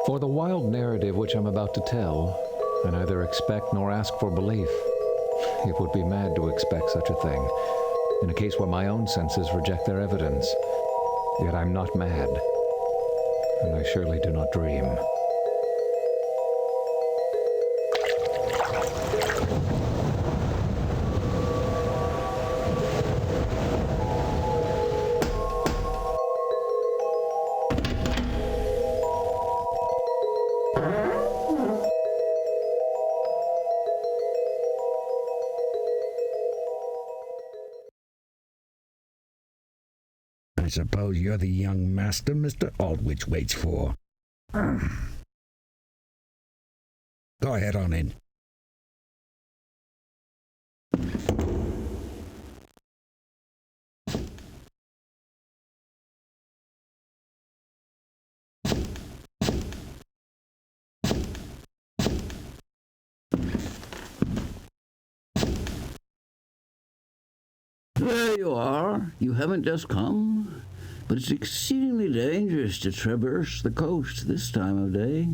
For the wild narrative which I'm about to tell, I neither expect nor ask for belief. It would be mad to expect such a thing, in a case where my own senses reject their evidence. Yet I'm not mad, and I surely do not dream. I suppose you're the young master Mr. Aldwych waits for. Go ahead on in. There you are. You haven't just come, but it's exceedingly dangerous to traverse the coast this time of day.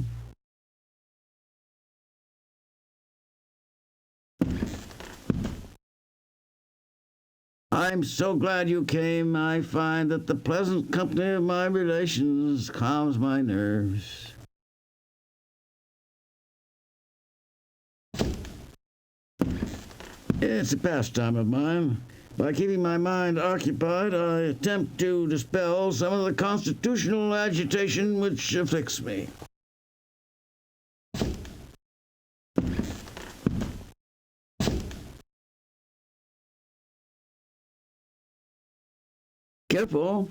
I'm so glad you came. I find that the pleasant company of my relations calms my nerves. It's a pastime of mine. By keeping my mind occupied, I attempt to dispel some of the constitutional agitation which afflicts me. Careful.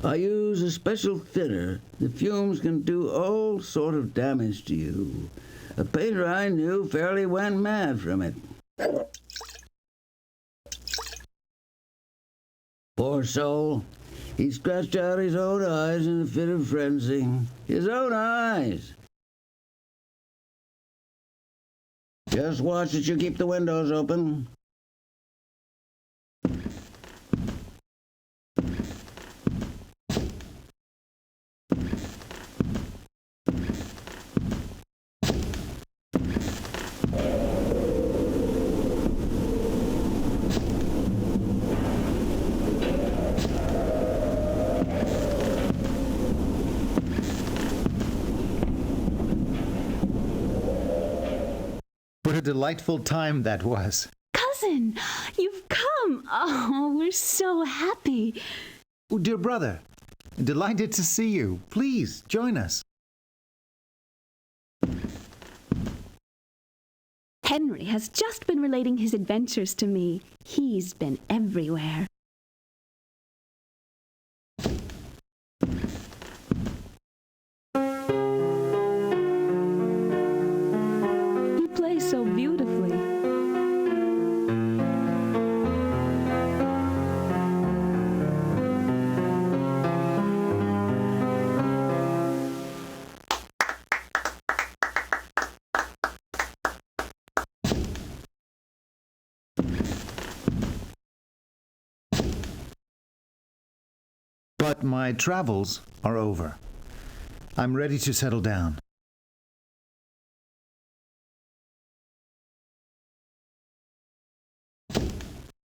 I use a special thinner. The fumes can do all sort of damage to you. A painter I knew fairly went mad from it. Poor soul. He scratched out his own eyes in a fit of frenzy. His own eyes. Just watch that you keep the windows open. What a delightful time that was. Cousin, you've come. Oh, we're so happy. Oh, dear brother, delighted to see you. Please, join us. Henry has just been relating his adventures to me. He's been everywhere. You play so beautifully. But my travels are over. I'm ready to settle down.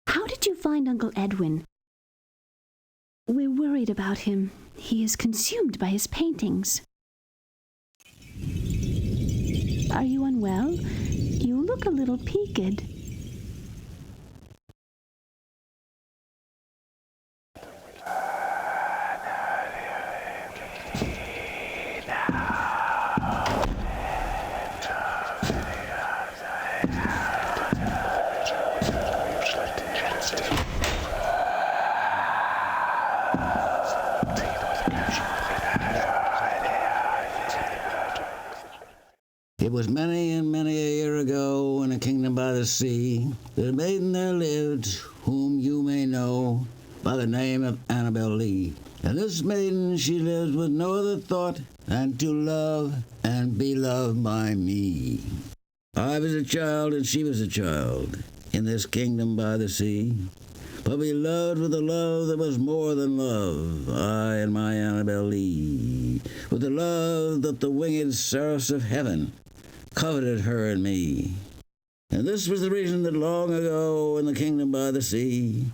How did you find Uncle Edwin? We're worried about him. He is consumed by his paintings. Are you unwell? You look a little peaked. It was many and many a year ago, in a kingdom by the sea, that a maiden there lived, whom you may know by the name of Annabel Lee. And this maiden, she lived with no other thought than to love and be loved by me. I was a child and she was a child, in this kingdom by the sea. but we loved with a love that was more than love, I and my Annabel Lee, with the love that the winged seraphs of heaven coveted her and me. And this was the reason that long ago in the kingdom by the sea,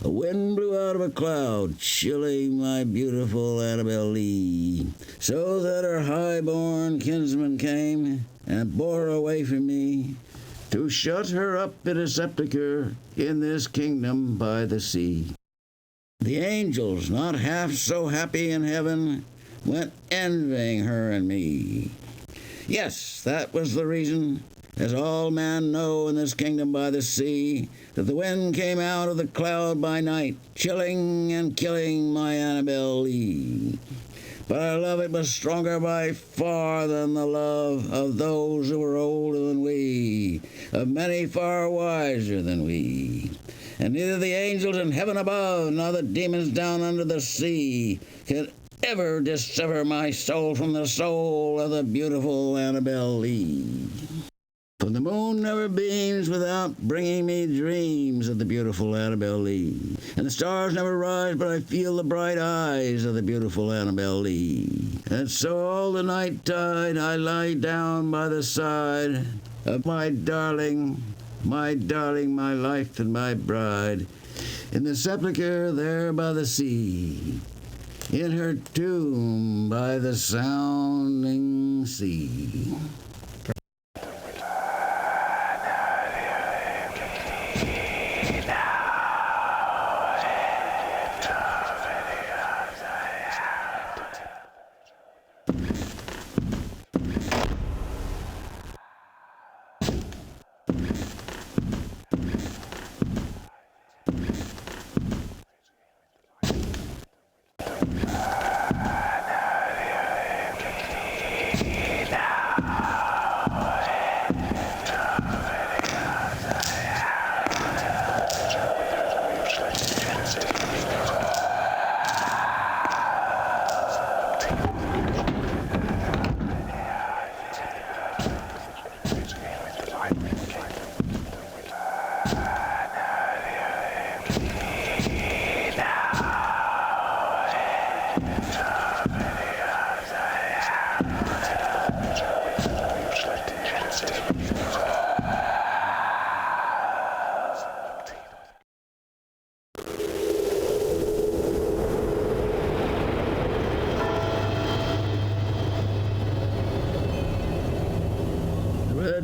a wind blew out of a cloud, chilling my beautiful Annabel Lee, so that her high-born kinsman came and bore her away from me, to shut her up in a sepulchre in this kingdom by the sea. The angels, not half so happy in heaven, went envying her and me. Yes, that was the reason, as all men know in this kingdom by the sea, that the wind came out of the cloud by night, chilling and killing my Annabel Lee. But our love, it was stronger by far than the love of those who were older than we, of many far wiser than we. And neither the angels in heaven above, nor the demons down under the sea, could ever dissever my soul from the soul of the beautiful Annabel Lee. For the moon never beams without bringing me dreams of the beautiful Annabel Lee. And the stars never rise but I feel the bright eyes of the beautiful Annabel Lee. And so all the night tide I lie down by the side of my darling, my life and my bride, in the sepulchre there by the sea, in her tomb by the sounding sea.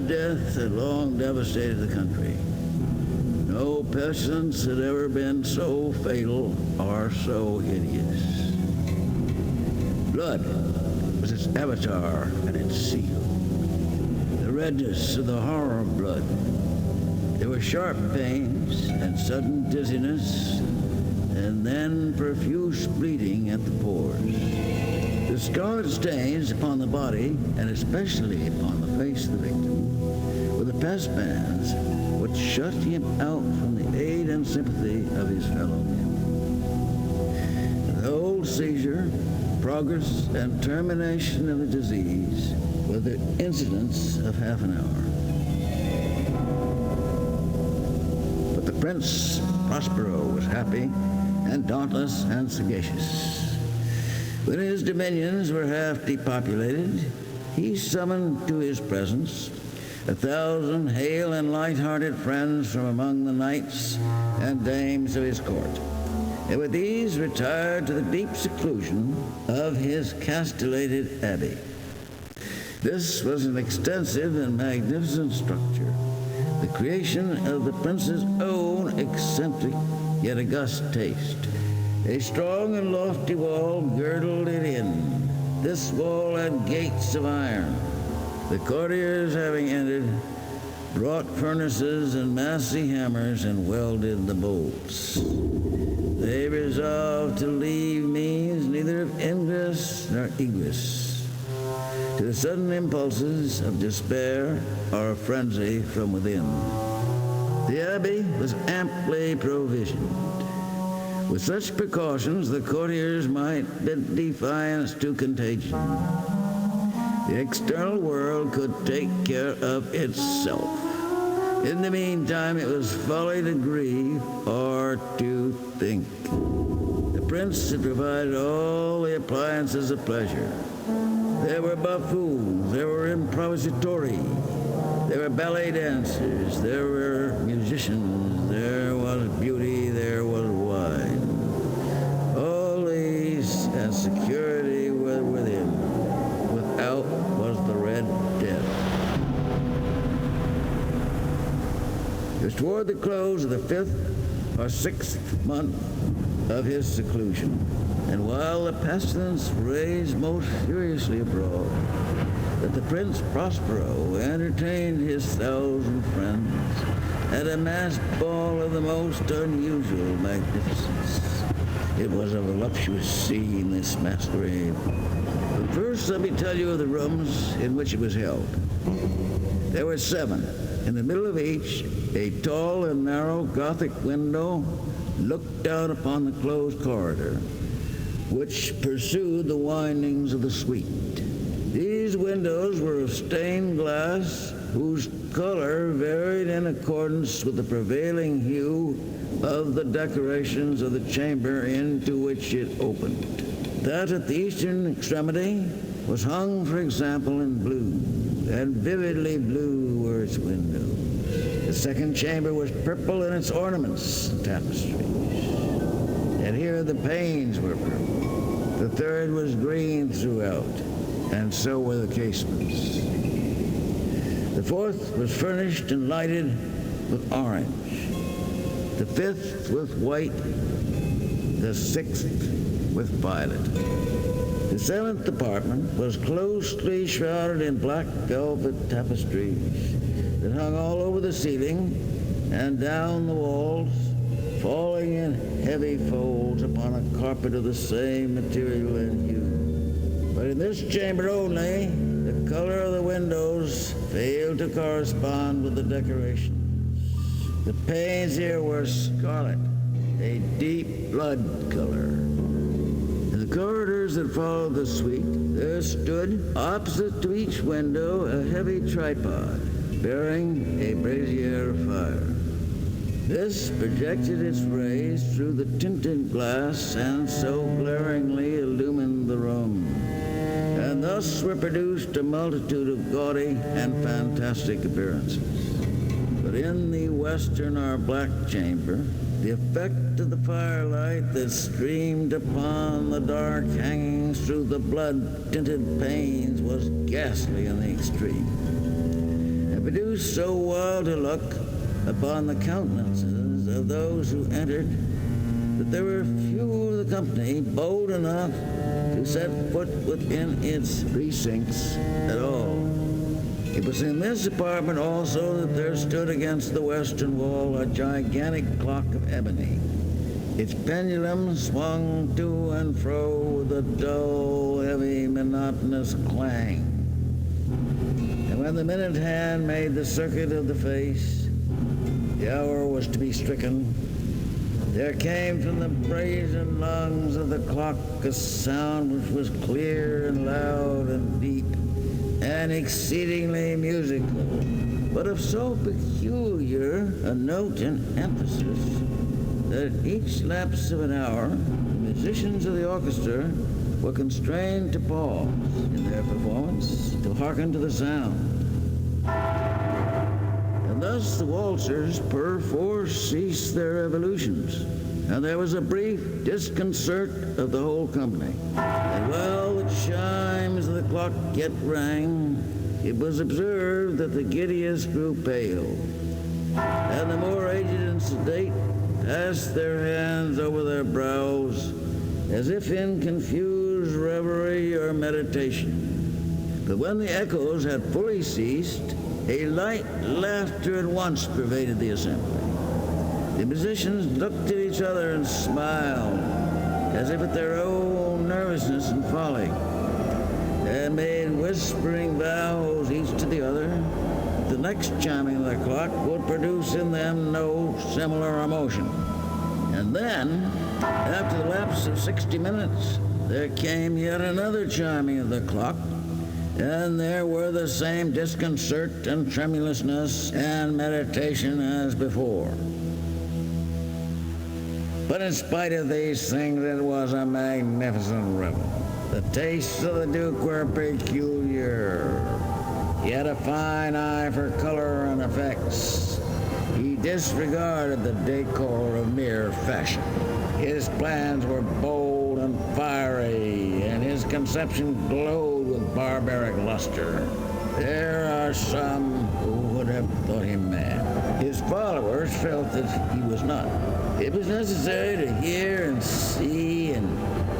Death had long devastated the country. No pestilence had ever been so fatal or so hideous. Blood was its avatar and its seal. The redness of the horror of blood. There were sharp pains and sudden dizziness, and then profuse bleeding at the pores. The scarlet stains upon the body, and especially upon the face of the victim, were the pest bands which shut him out from the aid and sympathy of his fellow men. The whole seizure, progress, and termination of the disease were the incidents of half an hour. But the Prince Prospero was happy and dauntless and sagacious. When his dominions were half depopulated, he summoned to his presence 1,000 hale and light-hearted friends from among the knights and dames of his court, and with these retired to the deep seclusion of his castellated abbey. This was an extensive and magnificent structure, the creation of the prince's own eccentric yet august taste. A strong and lofty wall girdled it in. This wall had gates of iron. The courtiers, having entered, brought furnaces and massy hammers and welded the bolts. They resolved to leave means neither of ingress nor egress to the sudden impulses of despair or frenzy from within. The abbey was amply provisioned. With such precautions, the courtiers might bid defiance to contagion. The external world could take care of itself. In the meantime, it was folly to grieve or to think. The prince had provided all the appliances of pleasure. There were buffoons, there were improvisatori, there were ballet dancers, there were musicians, there was beauty, there was wine. All these and security were with him. Without was the Red Death. It was toward the close of the 5th or 6th month of his seclusion, and while the pestilence raged most furiously abroad, that the Prince Prospero entertained his 1,000 friends at a masked ball of the most unusual magnificence. It was a voluptuous scene, this masquerade. But first, let me tell you of the rooms in which it was held. There were 7. In the middle of each, a tall and narrow Gothic window looked out upon the closed corridor, which pursued the windings of the suite. These windows were of stained glass, whose color varied in accordance with the prevailing hue of the decorations of the chamber into which it opened. That at the eastern extremity was hung, for example, in blue, and vividly blue were its windows. The second chamber was purple in its ornaments and tapestries, and here the panes were purple. The third was green throughout, and so were the casements. The fourth was furnished and lighted with orange, the 5th with white, the 6th with violet. The 7th apartment was closely shrouded in black velvet tapestries that hung all over the ceiling and down the walls, falling in heavy folds upon a carpet of the same material and hue. But in this chamber only, the color of the windows failed to correspond with the decorations. The panes here were scarlet, a deep blood color. In the corridors that followed the suite, there stood, opposite to each window, a heavy tripod bearing a brazier of fire. This projected its rays through the tinted glass and so glaringly illumined the room. And thus were produced a multitude of gaudy and fantastic appearances. But in the western or black chamber, the effect of the firelight that streamed upon the dark hangings through the blood-tinted panes was ghastly in the extreme, and produced so wild a look upon the countenances of those who entered that there were few of the company bold enough to set foot within its precincts at all. It was in this apartment also that there stood against the western wall a gigantic clock of ebony. Its pendulum swung to and fro with a dull, heavy, monotonous clang. And when the minute hand made the circuit of the face, the hour was to be stricken, there came from the brazen lungs of the clock a sound which was clear and loud and deep and exceedingly musical, but of so peculiar a note and emphasis that at each lapse of an hour, the musicians of the orchestra were constrained to pause in their performance to hearken to the sound. And thus the waltzers perforce ceased their evolutions, and there was a brief disconcert of the whole company. And while the chimes of the clock yet rang, it was observed that the giddiest grew pale, and the more aged and sedate passed their hands over their brows as if in confused reverie or meditation. But when the echoes had fully ceased, a light laughter at once pervaded the assembly. The musicians looked at each other and smiled, as if at their own nervousness and folly, and made whispering vows each to the other. The next chiming of the clock would produce in them no similar emotion. And then, after the lapse of 60 minutes, there came yet another chiming of the clock, and there were the same disconcert and tremulousness and meditation as before. But in spite of these things, it was a magnificent revel. The tastes of the Duke were peculiar. He had a fine eye for color and effects. He disregarded the decor of mere fashion. His plans were bold and fiery, and his conception glowed with barbaric luster. There are some who would have thought him mad. His followers felt that he was not. It was necessary to hear and see and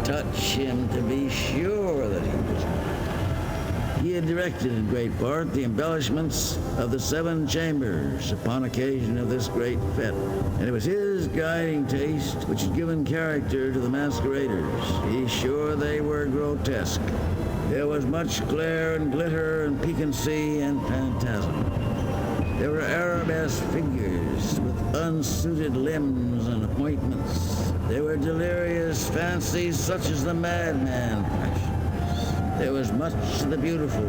touch him to be sure that he was not. He had directed in great part the embellishments of the 7 chambers upon occasion of this great fete, and it was his guiding taste which had given character to the masqueraders. He's sure they were grotesque. There was much glare and glitter and piquancy and phantasm. There were arabesque figures with unsuited limbs and appointments. There were delirious fancies such as the madman practices. There was much of the beautiful,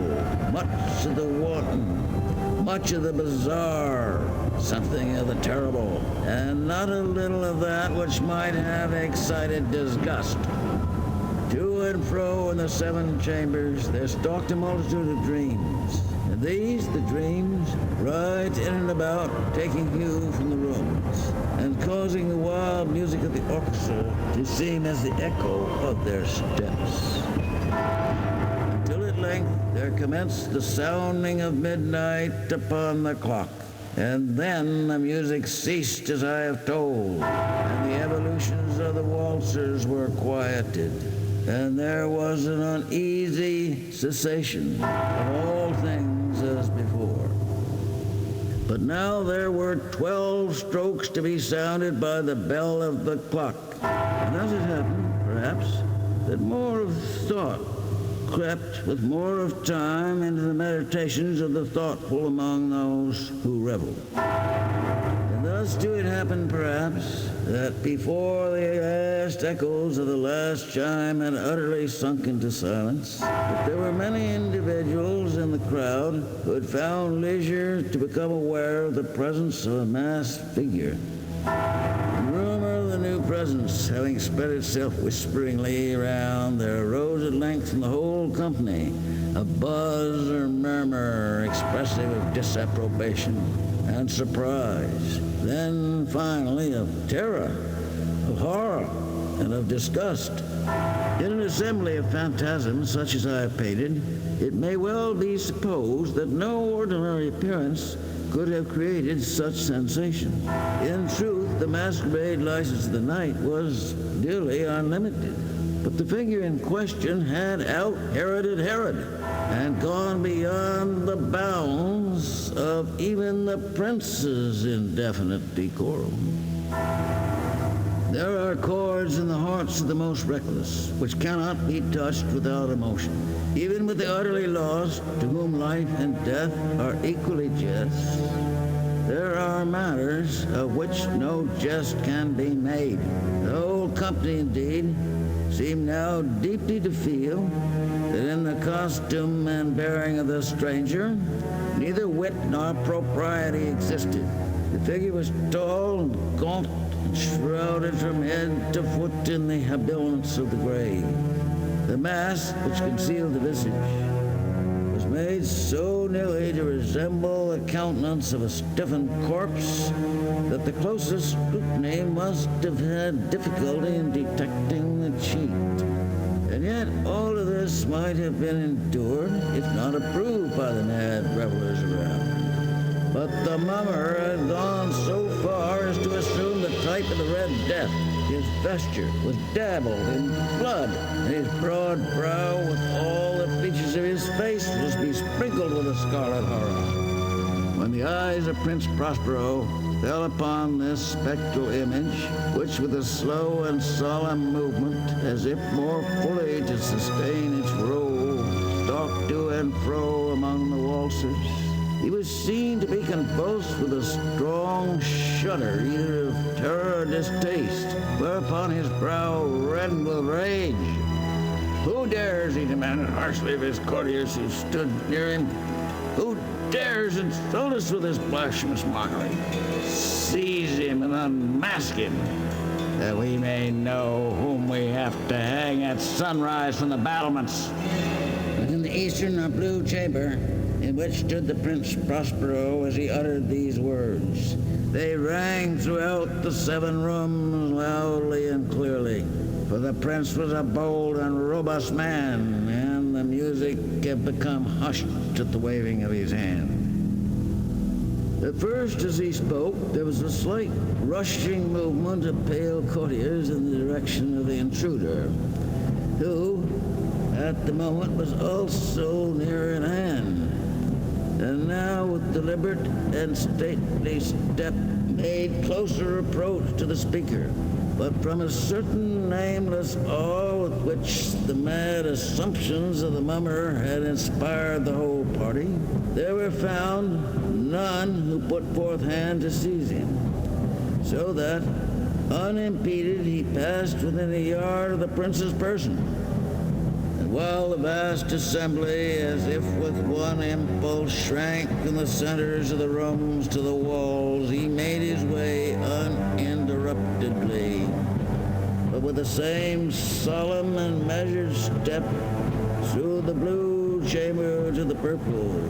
much of the wanton, much of the bizarre, something of the terrible, and not a little of that which might have excited disgust. To and fro in the 7 chambers there stalked a multitude of dreams. And these, the dreams, right in and about, taking hue from the rooms, and causing the wild music of the orchestra to seem as the echo of their steps. Until at length there commenced the sounding of midnight upon the clock. And then the music ceased as I have told, and the evolutions of the waltzers were quieted. And there was an uneasy cessation of all things as before. But now there were 12 strokes to be sounded by the bell of the clock. And thus it happened, perhaps, that more of thought crept with more of time into the meditations of the thoughtful among those who reveled. And thus too it happened, perhaps, that before the last echoes of the last chime had utterly sunk into silence, that there were many individuals in the crowd who had found leisure to become aware of the presence of a masked figure. The rumor of the new presence having spread itself whisperingly around, there arose at length from the whole company a buzz or murmur expressive of disapprobation and surprise, then finally of terror, of horror, and of disgust. In an assembly of phantasms such as I have painted, it may well be supposed that no ordinary appearance could have created such sensation. In truth, the masquerade license of the night was nearly unlimited. But the figure in question had out-Heroded Herod and gone beyond the bounds of even the prince's indefinite decorum. There are chords in the hearts of the most reckless which cannot be touched without emotion. Even with the utterly lost, to whom life and death are equally jests, there are matters of which no jest can be made. The whole company, indeed, seemed now deeply to feel that in the costume and bearing of the stranger, neither wit nor propriety existed. The figure was tall and gaunt, and shrouded from head to foot in the habiliments of the grave. The mask which concealed the visage was made so nearly to resemble the countenance of a stiffened corpse that the closest scrutiny must have had difficulty in detecting the cheat. And yet all of this might have been endured, if not approved by the mad revelers around. But the mummer had gone so far as to assume the type of the Red Death. His vesture was dabbled in blood, and his broad brow with all the features of his face was besprinkled with a scarlet horror. When the eyes of Prince Prospero fell upon this spectral image, which with a slow and solemn movement, as if more fully to sustain its role, stalked to and fro among the waltzers, he was seen to be convulsed with a strong shudder, either of terror or distaste, whereupon his brow reddened with rage. Who dares, he demanded harshly of his courtiers who stood near him, who dares insult us with this blasphemous mockery? Seize him and unmask him, that we may know whom we have to hang at sunrise from the battlements. In the eastern or blue chamber, in which stood the Prince Prospero as he uttered these words, they rang throughout the 7 rooms loudly and clearly. For the prince was a bold and robust man, and the music had become hushed at the waving of his hand. At first, as he spoke, there was a slight rushing movement of pale courtiers in the direction of the intruder, who, at the moment, was also near at hand. And now, with deliberate and stately step, made closer approach to the speaker. But from a certain nameless awe with which the mad assumptions of the mummer had inspired the whole party, there were found none who put forth hand to seize him, so that, unimpeded, he passed within a yard of the prince's person. And while the vast assembly, as if with one impulse, shrank from the centers of the rooms to the walls, he made his way uninterruptedly, but with the same solemn and measured step, through the blue chamber to the purple,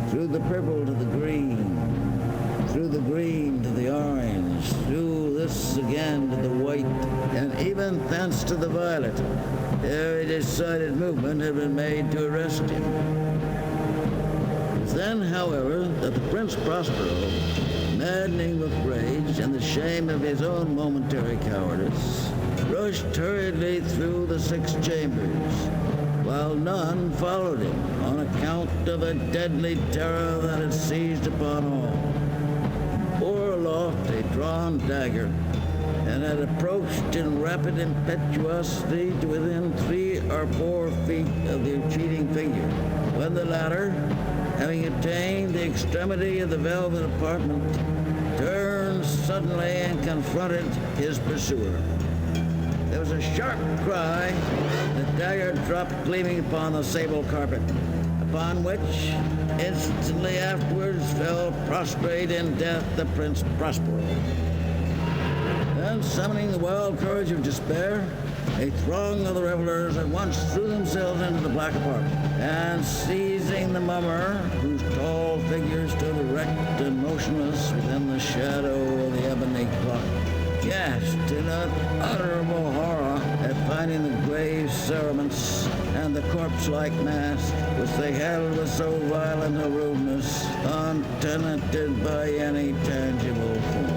through the purple to the green, through the green to the orange, through this again to the white, and even thence to the violet. Every decided movement had been made to arrest him. It was then, however, that the Prince Prospero, maddening with rage and the shame of his own momentary cowardice, rushed hurriedly through the 6 chambers, while none followed him on account of a deadly terror that had seized upon all. Bore aloft a drawn dagger, and had approached in rapid impetuosity to within 3 or 4 feet of the retreating figure, when the latter, having attained the extremity of the velvet apartment, turned suddenly and confronted his pursuer. There was a sharp cry, the dagger dropped gleaming upon the sable carpet, upon which, instantly afterwards, fell prostrate in death the Prince Prospero. Then, summoning the wild courage of despair, a throng of the revelers at once threw themselves into the black apartment, and seizing the mummer, whose tall figure stood erect and motionless within the shadow of the ebony clock, gasped in unutterable horror at finding the grave cerements and the corpse-like mask, which they held with so violent a rudeness, untenanted by any tangible form.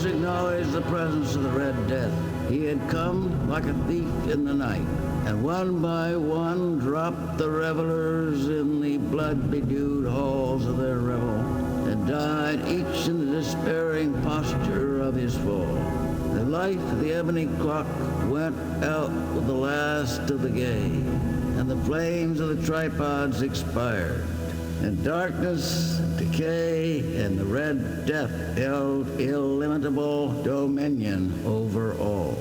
Acknowledged the presence of the Red Death. He had come like a thief in the night, and one by one dropped the revelers in the blood-bedewed halls of their revel, and died each in the despairing posture of his fall. The light of the ebony clock went out with the last of the gay, and the flames of the tripods expired. And darkness, decay, and the Red Death held illimitable dominion over all.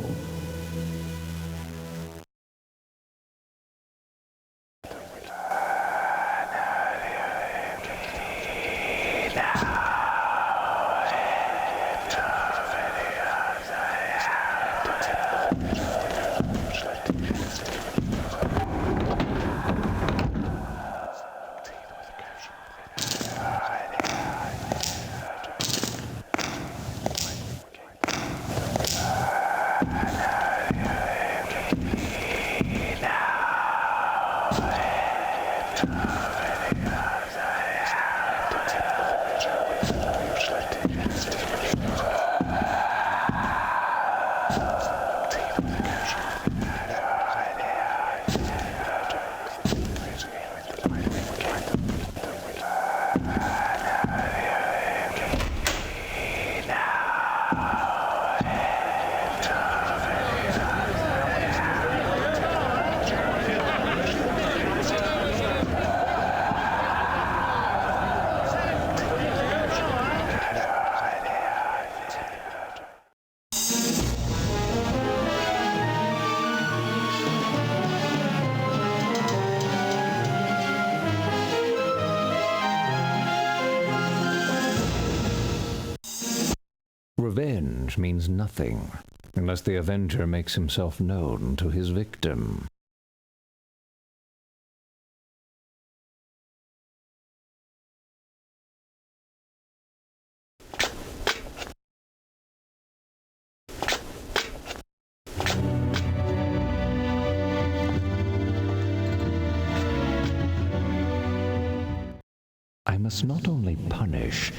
revenge means nothing unless the avenger makes himself known to his victim. I must not only punish,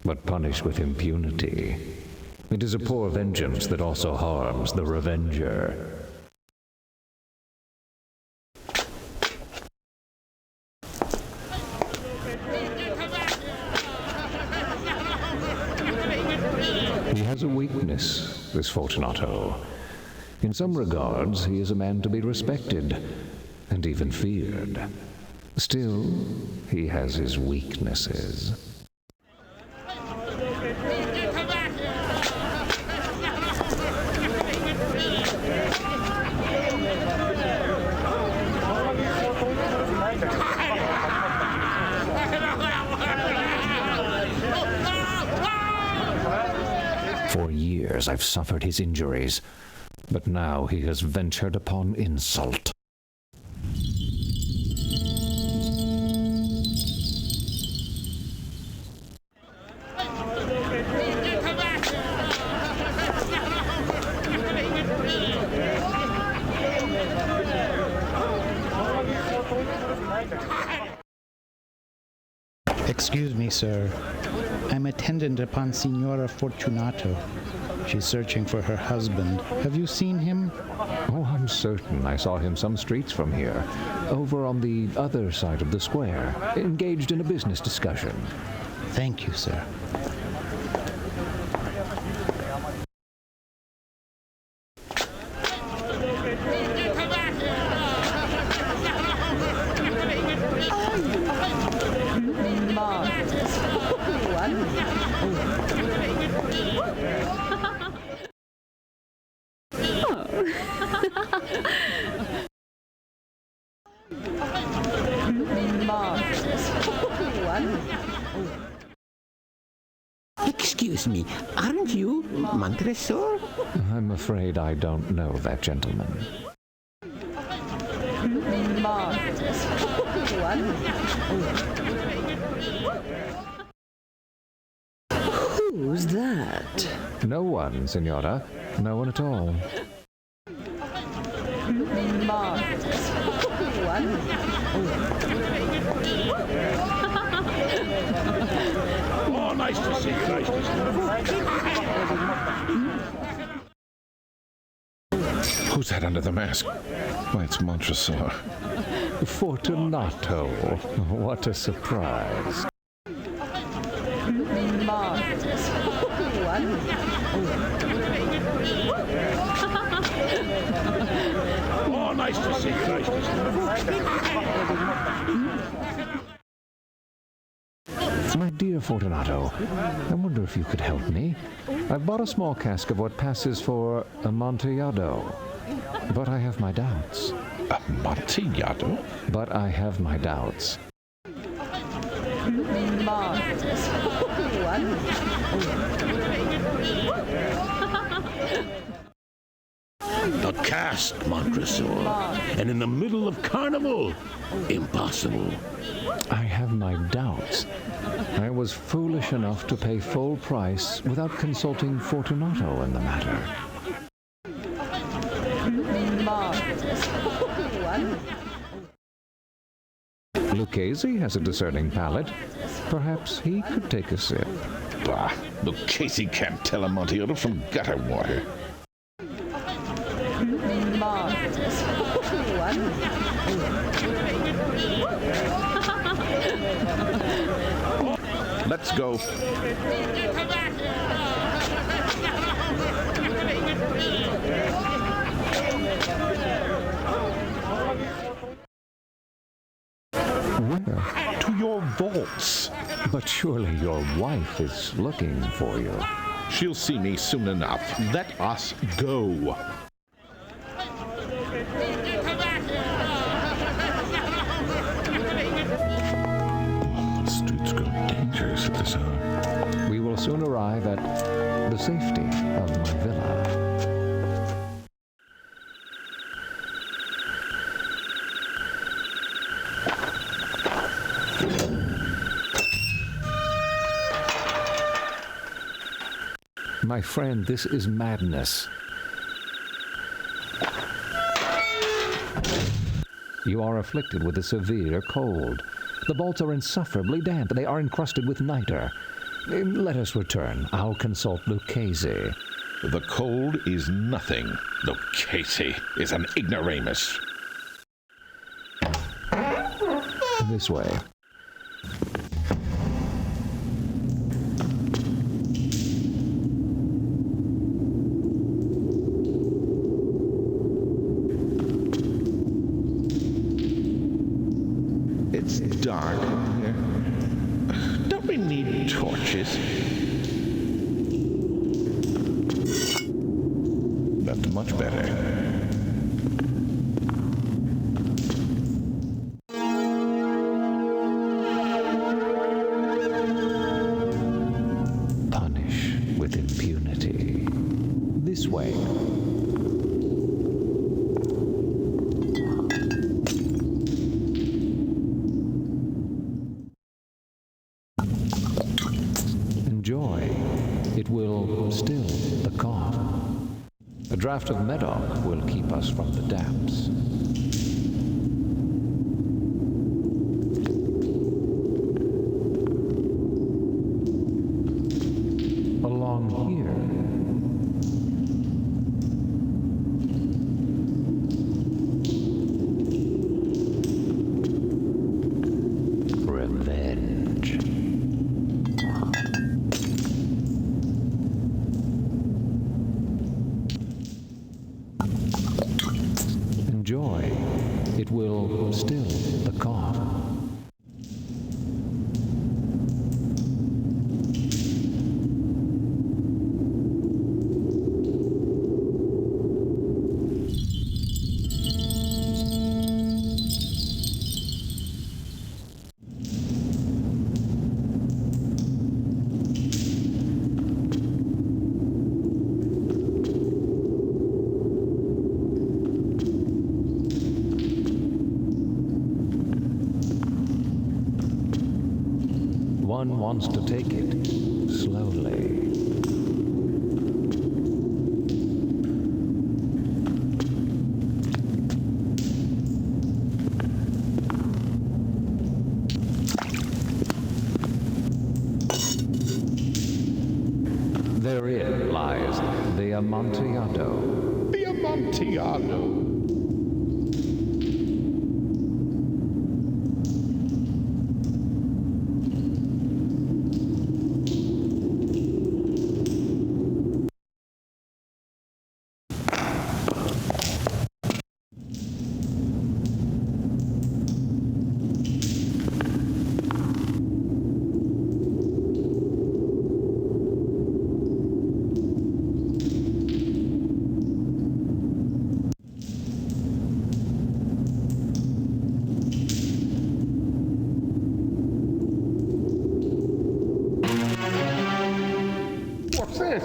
but punish with impunity. It is a poor vengeance that also harms the revenger. He has a weakness, this Fortunato. In some regards, he is a man to be respected, and even feared. Still, he has his weaknesses. For years I've suffered his injuries, but now he has ventured upon insult. Excuse me, sir. I'm attendant upon Signora Fortunato. She's searching for her husband. Have you seen him? Oh, I'm certain I saw him some streets from here, over on the other side of the square, engaged in a business discussion. Thank you, sir. Excuse me, aren't you Montresor? I'm afraid I don't know that gentleman. Who's that? No one, Signora. No one at all. Oh, nice to see you. Nice to see you. Who's that under the mask? Why, it's Montresor. Fortunato. What a surprise. Oh, nice to see you. Nice to see you. My dear Fortunato, I wonder if you could help me. I've bought a small cask of what passes for Amontillado, but I have my doubts. Amontillado? But I have my doubts. A Cask Montresor, and in the middle of Carnival. Impossible. I have my doubts. I was foolish enough to pay full price without consulting Fortunato in the matter. Lucchese has a discerning palate. Perhaps he could take a sip. Bah, Lucchese can't tell Amontillado from gutter water. Let's go. Where? To your vaults. But surely your wife is looking for you. She'll see me soon enough. Let us go. The streets grow dangerous at this hour. We will soon arrive at the safety of my villa. My friend, this is madness. You are afflicted with a severe cold. The vaults are insufferably damp. They are encrusted with niter. Let us return. I'll consult Lucchese. The cold is nothing. Lucchese is an ignoramus. This way. It's dark here. Don't we need torches? That's much better. Punish with impunity. This way. Enjoy. It will still the cough. A draught of Medoc will keep us from the damps. Along here. Revenge. Enjoy. It will still the cough. One wants to take it slowly. Therein lies the Amontillado. The Amontillado. What's this?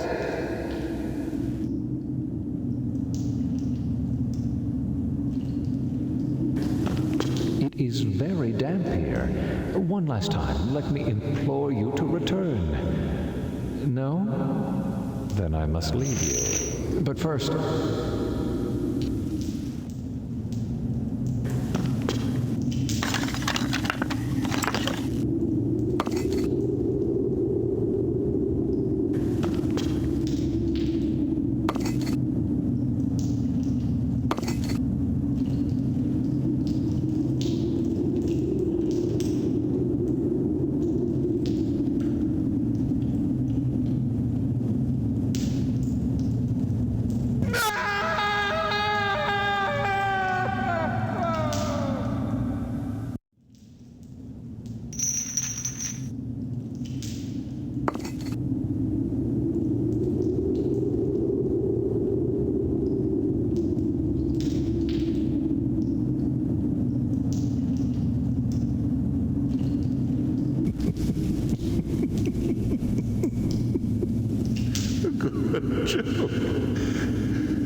It is very damp here. One last time, let me implore you to return. No? Then I must leave you. But first... Good joke.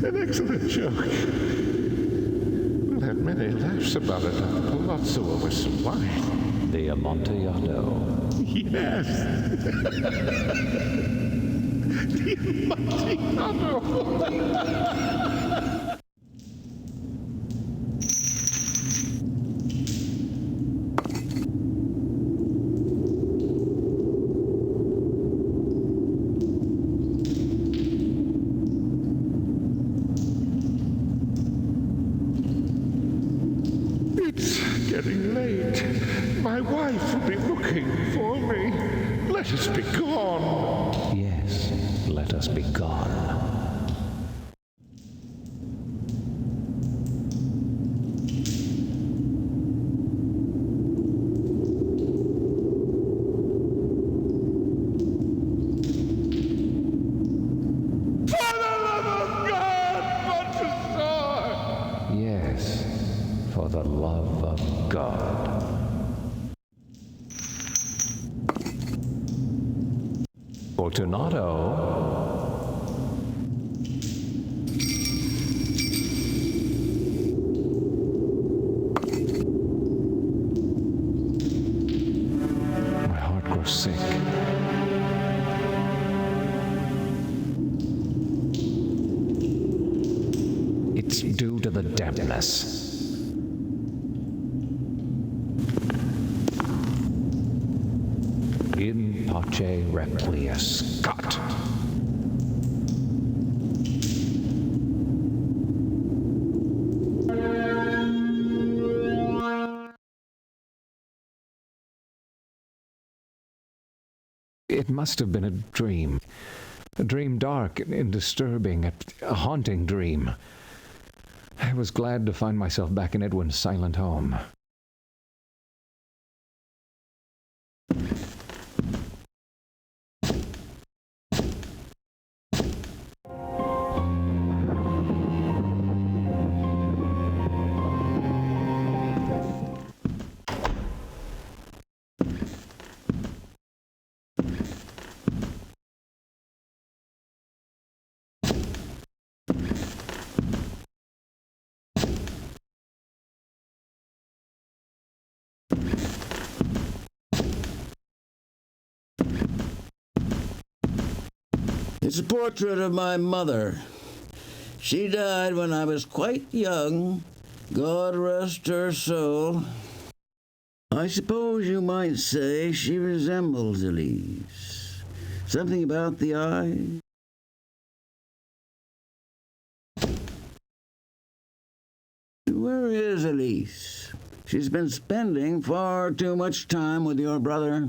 An excellent joke. We'll have many laughs about it at the palazzo over some wine. The Amontillado. Yes. The Amontillado. Getting late. My wife will be looking for me. Let us be gone. Yes, let us be gone. For the love of God, Montresor! Yes, for the love of God. Fortunato. My heart grows sick. It's due to the dampness. In pace requiescat. It must have been a dream dark and disturbing, a haunting dream. I was glad to find myself back in Edwin's silent home. It's a portrait of my mother. She died when I was quite young. God rest her soul. I suppose you might say she resembles Elise. Something about the eye. Where is Elise? She's been spending far too much time with your brother.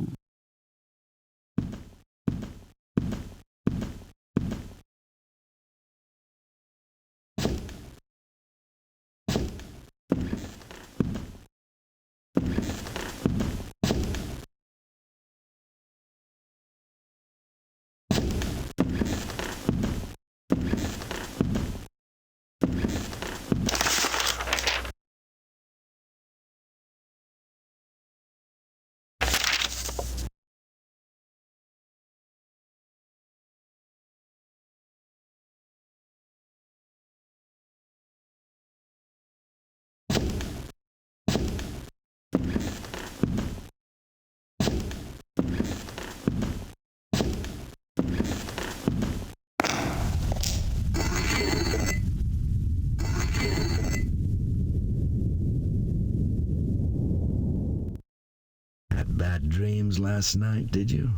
Had bad dreams last night, did you?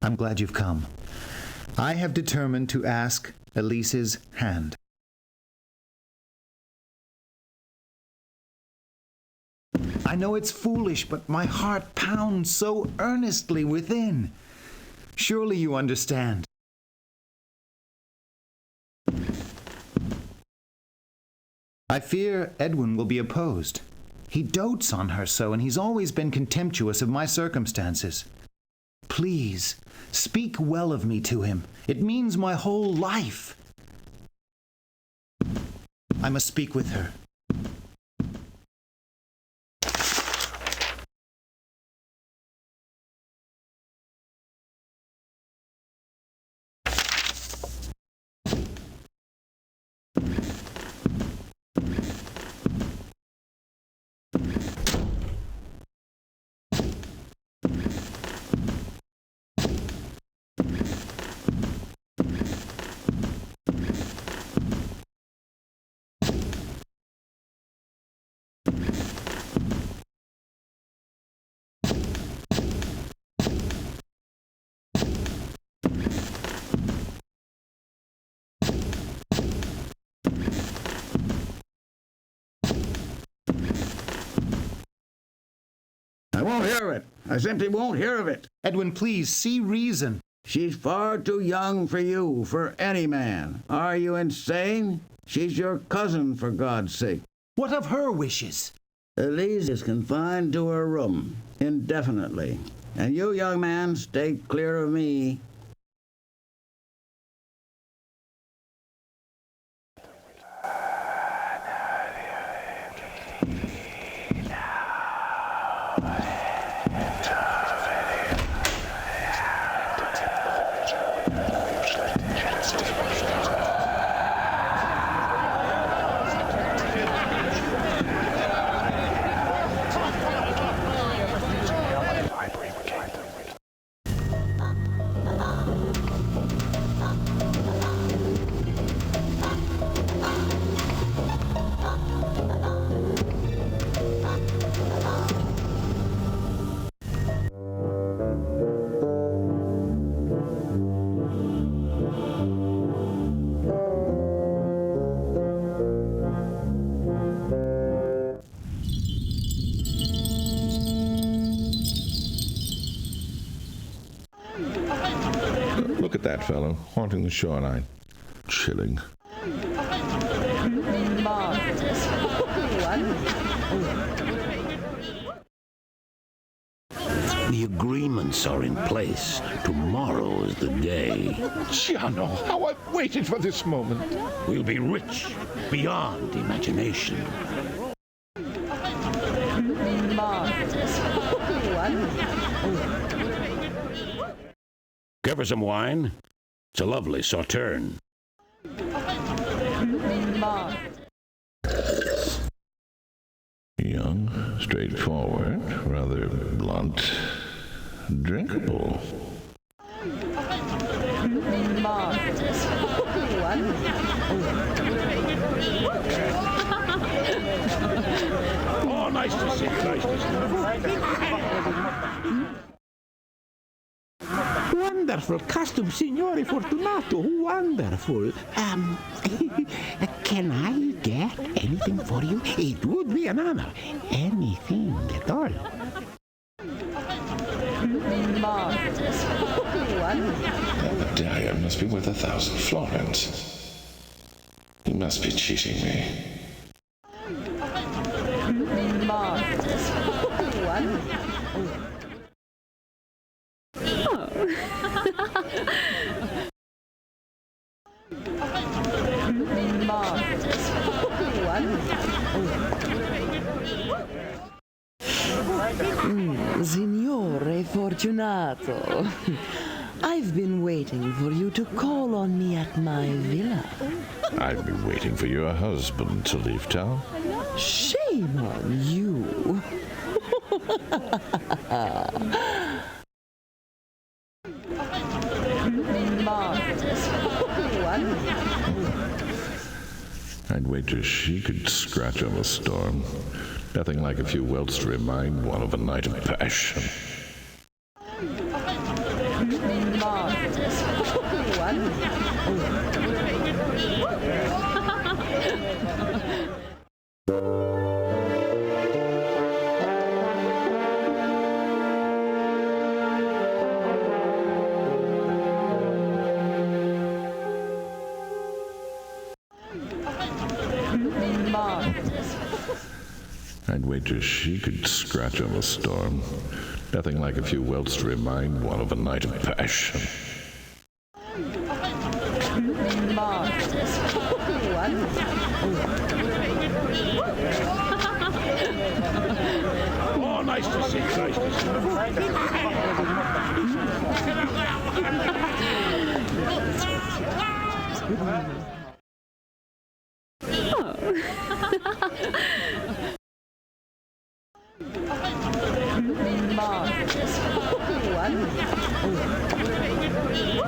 I'm glad you've come. I have determined to ask Elise's hand. I know it's foolish, but my heart pounds so earnestly within. Surely you understand. I fear Edwin will be opposed. He dotes on her so, and he's always been contemptuous of my circumstances. Please, speak well of me to him. It means my whole life. I must speak with her. I won't hear of it. I simply won't hear of it. Edwin, please, see reason. She's far too young for you, for any man. Are you insane? She's your cousin, for God's sake. What of her wishes? Elise is confined to her room, indefinitely. And you, young man, stay clear of me. Look at that fellow, haunting the shoreline. Chilling. The agreements are in place. Tomorrow is the day. Giano, how I've waited for this moment. We'll be rich beyond imagination. Give her some wine. It's a lovely sauterne. Young, straightforward, rather blunt, drinkable. Oh, nice to see you. Nice to see you. Wonderful costume, Signore Fortunato. Wonderful. Can I get anything for you? It would be an honor. Anything at all. That medallion must be worth 1,000 florins. He must be cheating me. Signore Fortunato, I've been waiting for you to call on me at my villa. I've been waiting for your husband to leave town. Shame on you. I'd wager she could scratch up a storm. Nothing like a few welts to remind one of a night of passion. I'd wager she could scratch on the storm. Nothing like a few welts to remind one of a night of passion. Oh, nice to see you. Nice to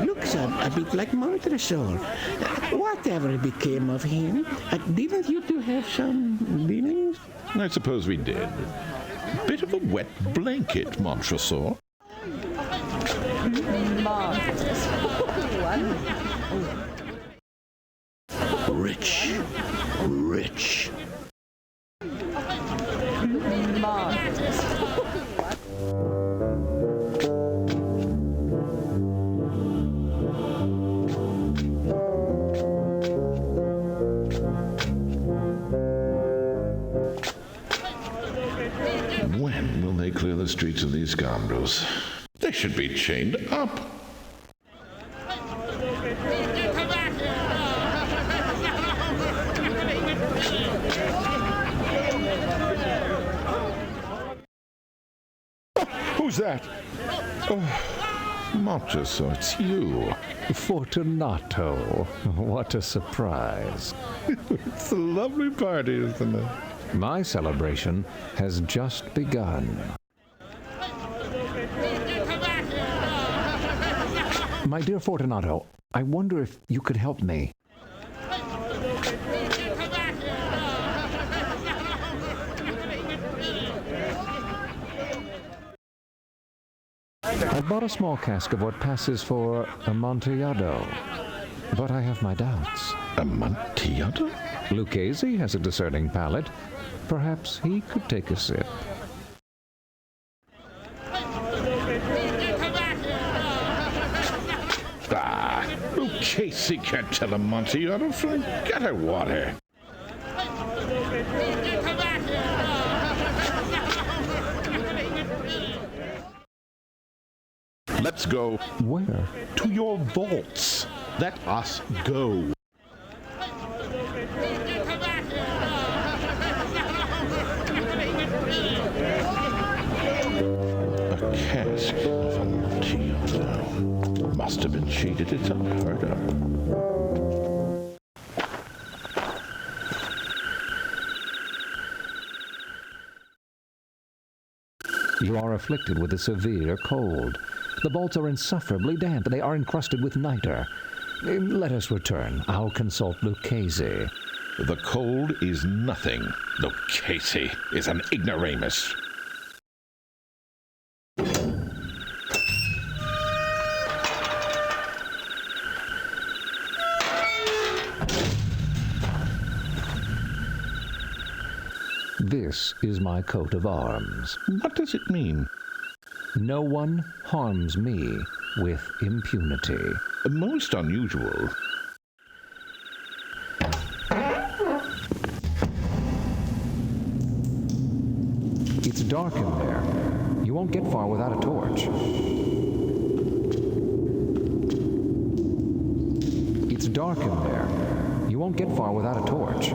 Looks a bit like Montresor. Whatever became of him? Didn't you two have some dealings? I suppose we did. Bit of a wet blanket, Montresor. Rich. Rich. When will they clear the streets of these scoundrels? They should be chained up. Who's that? Oh, Montresor, it's you. Fortunato. What a surprise. It's a lovely party, isn't it? My celebration has just begun. My dear Fortunato, I wonder if you could help me. I bought a small cask of what passes for Amontillado, but I have my doubts. Amontillado? Lucchese has a discerning palate. Perhaps he could take a sip. Ah, Lucchese can't tell Amontillado from gutter water. Let's go. Where? To your vaults. Let us go. A cask of Amontillado. Must have been cheated. It's unheard of. You are afflicted with a severe cold. The vaults are insufferably damp. They are encrusted with niter. Let us return. I'll consult Lucchese. The cold is nothing. Lucchese is an ignoramus. This is my coat of arms. What does it mean? No one harms me with impunity. Most unusual. It's dark in there. You won't get far without a torch. It's dark in there. You won't get far without a torch.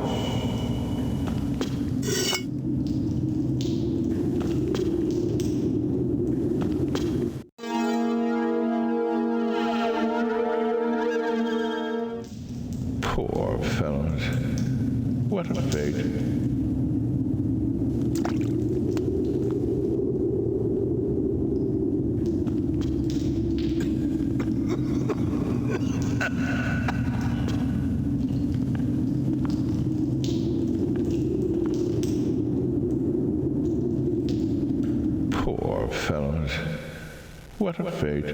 Poor fellows. What a fate. What a fate.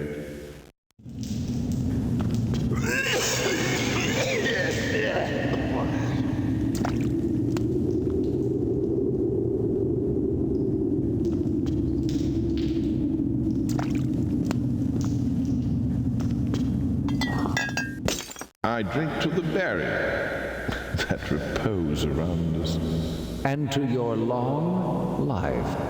I drink to the barrier that repose around us. And to your long life.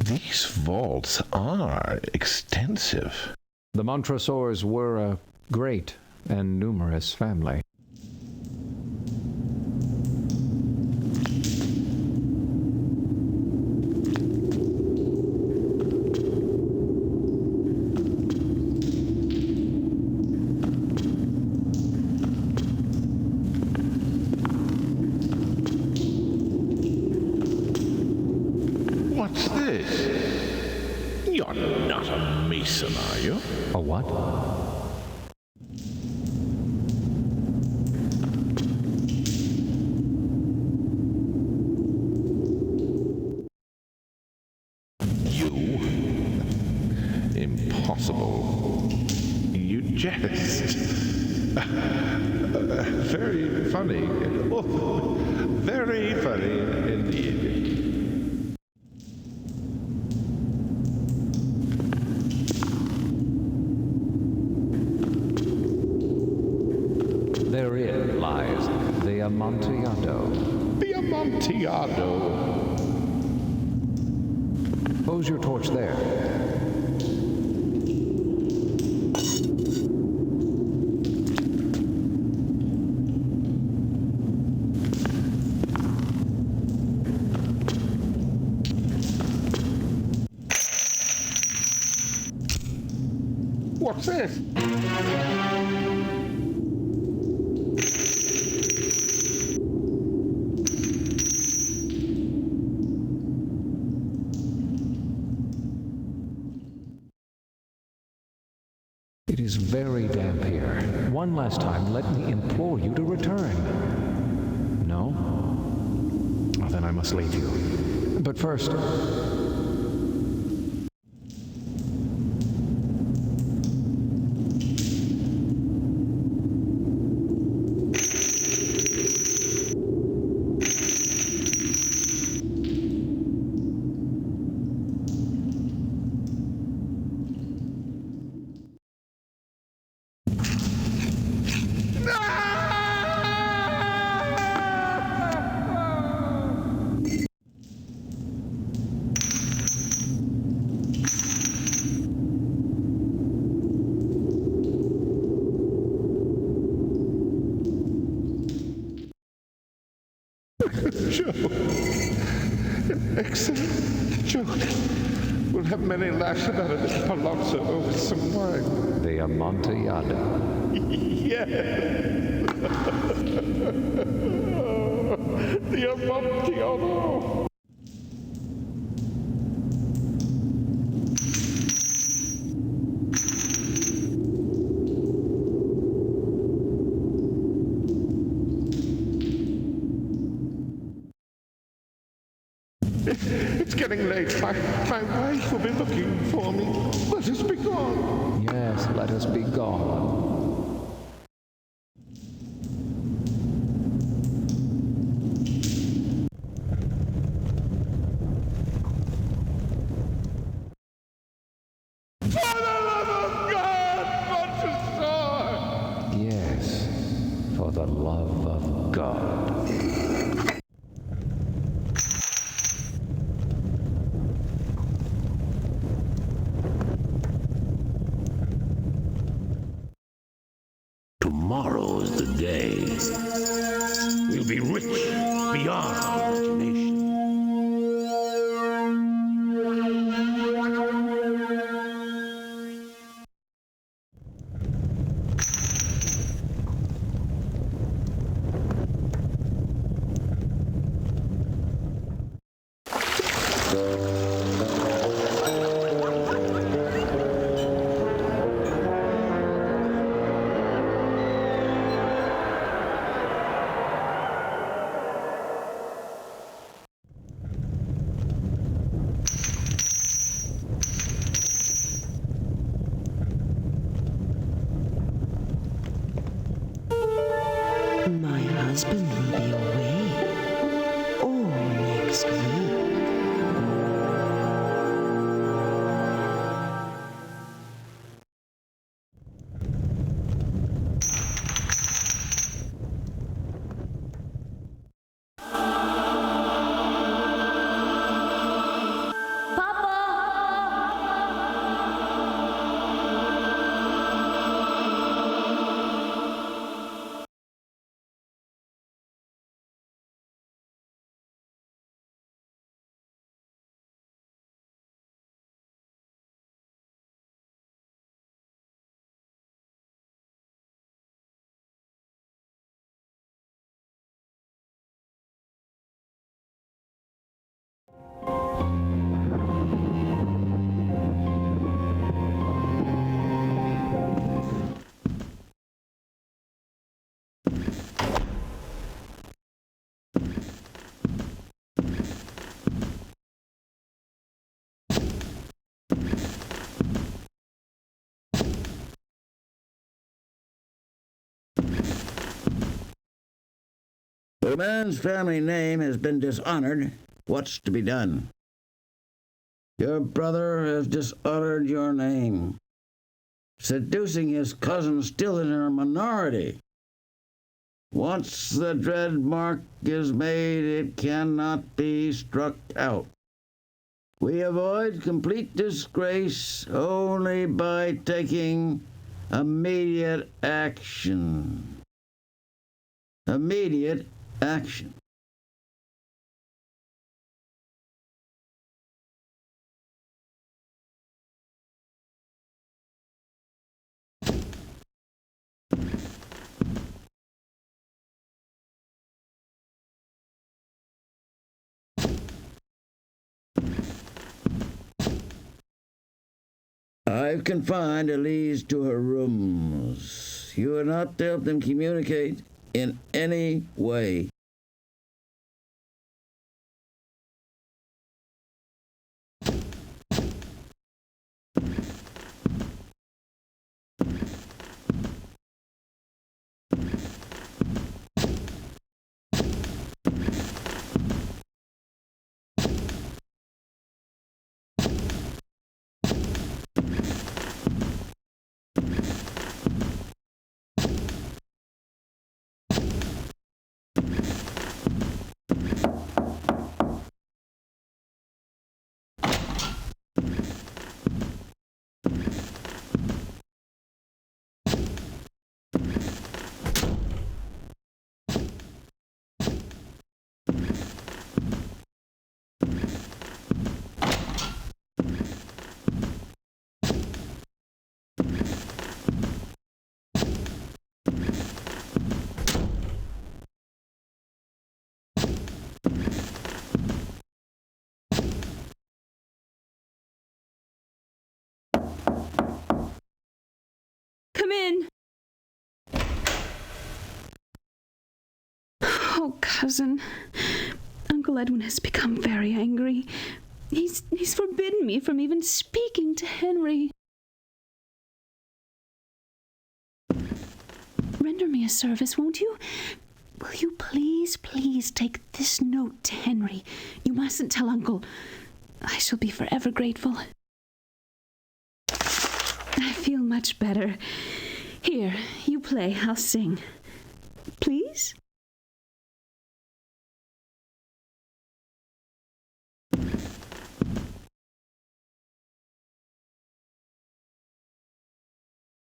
These vaults are extensive. The Montresors were a great and numerous family. What's this? You're not a mason, are you? A what? You? Impossible. You jest. Very funny. Oh, very funny indeed. Therein lies the Amontillado. The Amontillado. Pose your torch there. What's this? It is very damp here. One last time, let me implore you to return. No? Well, then I must leave you. But first... Joke. Excellent joke. We'll have many laughs about it at Palazzo over some wine. The Amontillado. Yes. The Amontillado. It's getting late. My wife will be looking for me. Let us be gone. Yes, let us be gone. For the love of God, Montresor! Yes, for the love of God. tomorrow's the day. We'll be rich beyond imagination. My husband will be away all next week. The man's family name has been dishonored. What's to be done? Your brother has dishonored your name, seducing his cousin still in her minority. Once the dread mark is made, it cannot be struck out. We avoid complete disgrace only by taking immediate action. Immediate action. I've confined Elise to her rooms. You are not to help them communicate in any way. Come in. Oh, cousin. Uncle Edwin has become very angry. He's forbidden me from even speaking to Henry. Render me a service, won't you? Will you please take this note to Henry? You mustn't tell Uncle. I shall be forever grateful. I feel much better. Here, you play, I'll sing. Please?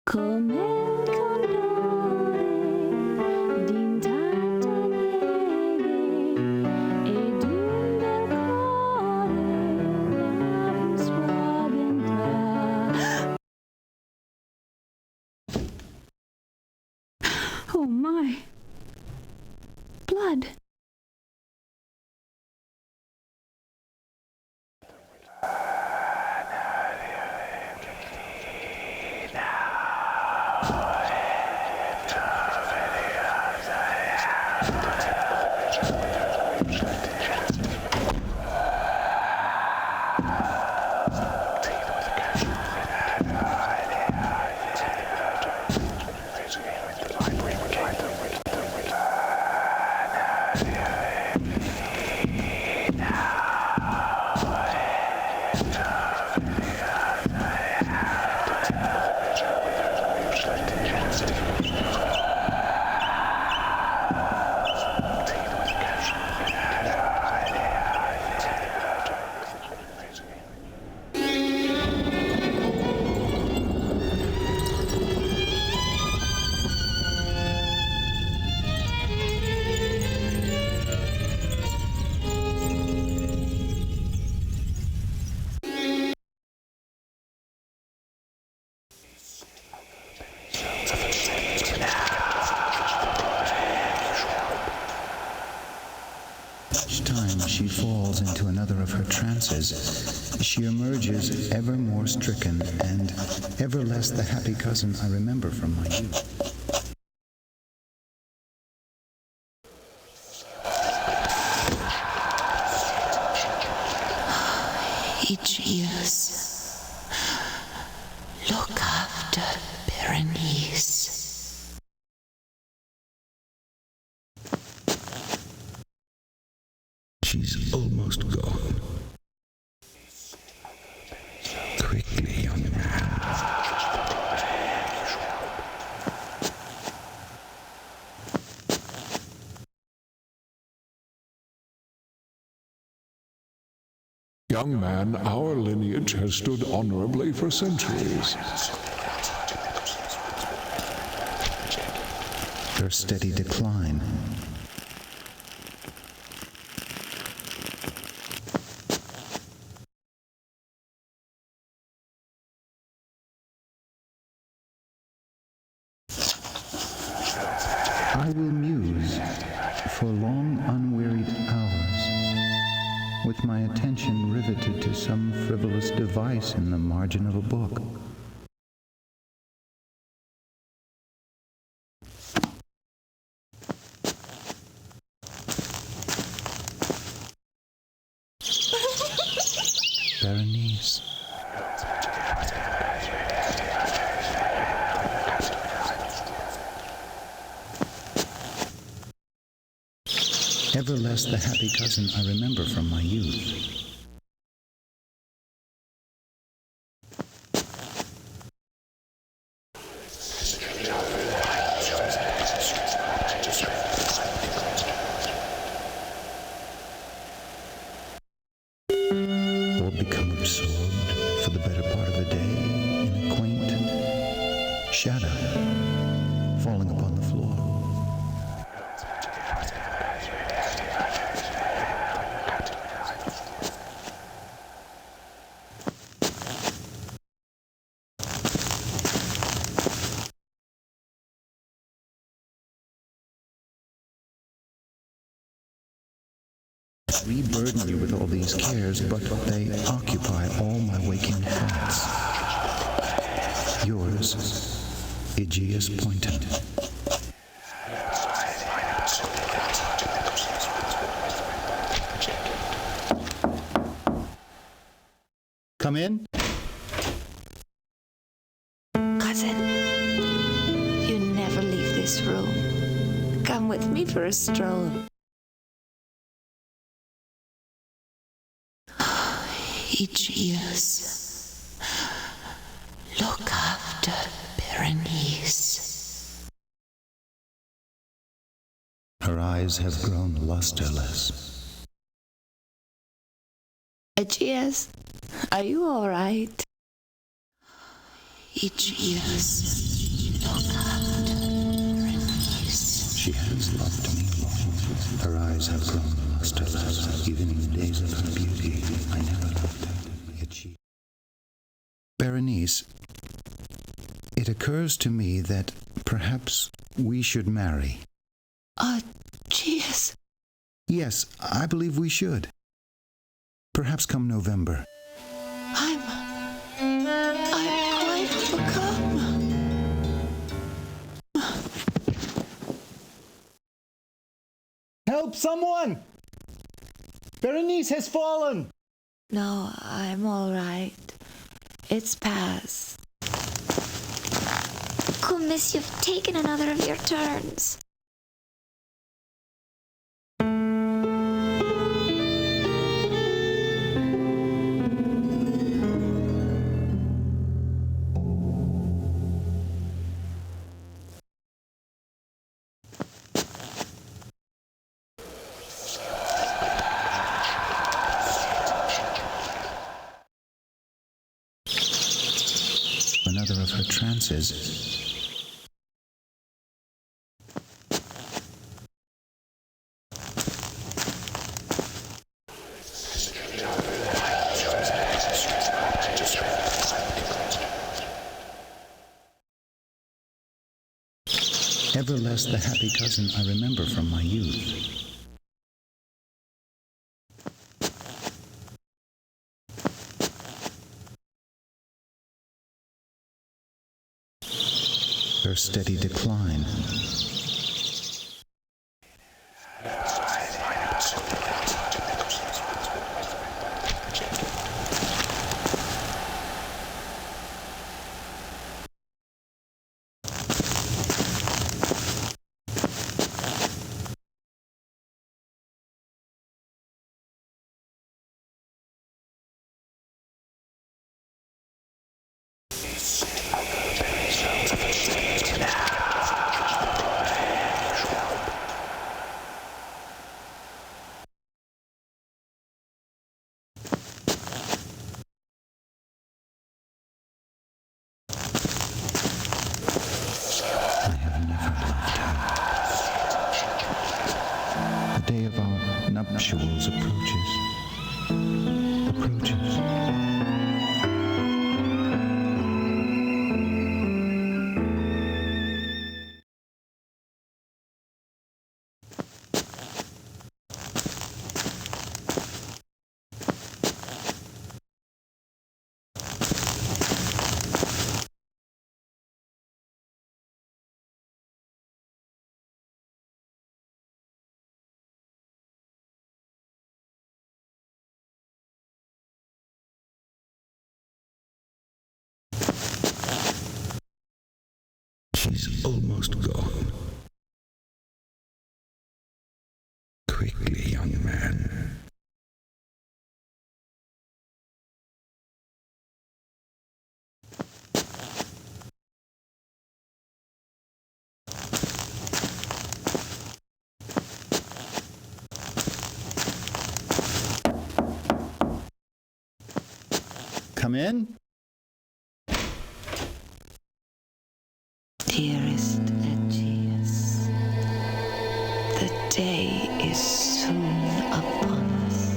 Come el condore Oh, my. Blood. She falls into another of her trances. She emerges ever more stricken, and ever less the happy cousin I remember from my youth. Egaeus, look after Berenice. She's almost gone. Quickly, young man. Young man, our lineage has stood honorably for centuries. Her steady decline. I will muse for long unwearied hours, with my attention riveted to some frivolous device in the margin of a book. Berenice. Ever less the happy cousin I remember from my youth. Or become absorbed for the better part of the day in a quaint shadow falling upon the floor. We burden you with all these cares, but they occupy all my waking thoughts. Yours, Egaeus Poynton. Come in. Cousin, you never leave this room. Come with me for a stroll. Egaeus, look after Berenice. Her eyes have grown lusterless. Egaeus, are you all right? Egaeus, look after Berenice. She has loved me long. Her eyes have grown lusterless. Even in the days of her beauty, I never loved her. Yet she... Berenice, it occurs to me that perhaps we should marry. Jeez. Yes, I believe we should. Perhaps come November. I'm quite overcome. Help someone! Berenice has fallen! No, I'm all right. It's past. Oh, miss, you've taken another of your turns. Another of her trances. Ever less the happy cousin I remember from my youth. Her steady decline. The day of our nuptials approaches. She's almost gone. Quickly, young man. Come in. Dearest Egaeus, the day is soon upon us.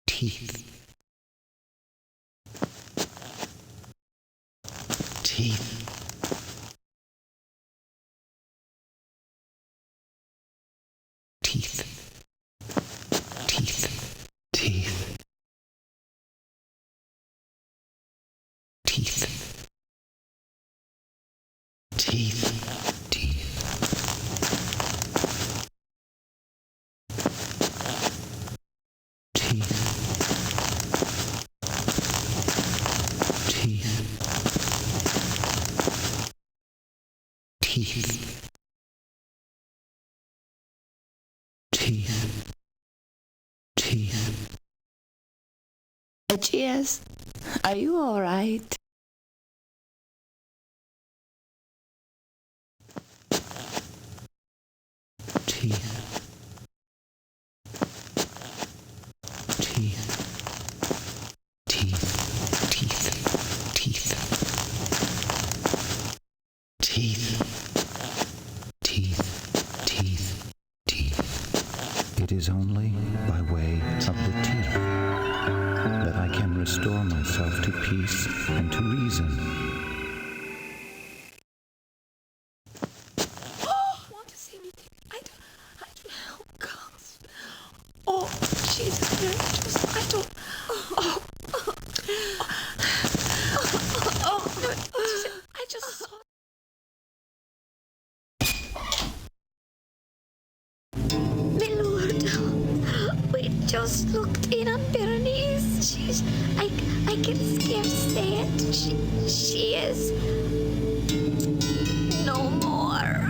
Teeth. Teeth. Teeth. Teeth. Teeth. Teeth. Teeth. Teeth. Egaeus, are you all right? Teeth. It is only by way of the teeth that I can restore myself to peace and to reason. Want to see anything? I don't. Oh, God. Oh, Jesus, I don't. Oh. I just saw. My lord, we just looked in on Berenice. I can scarce say it. She is no more.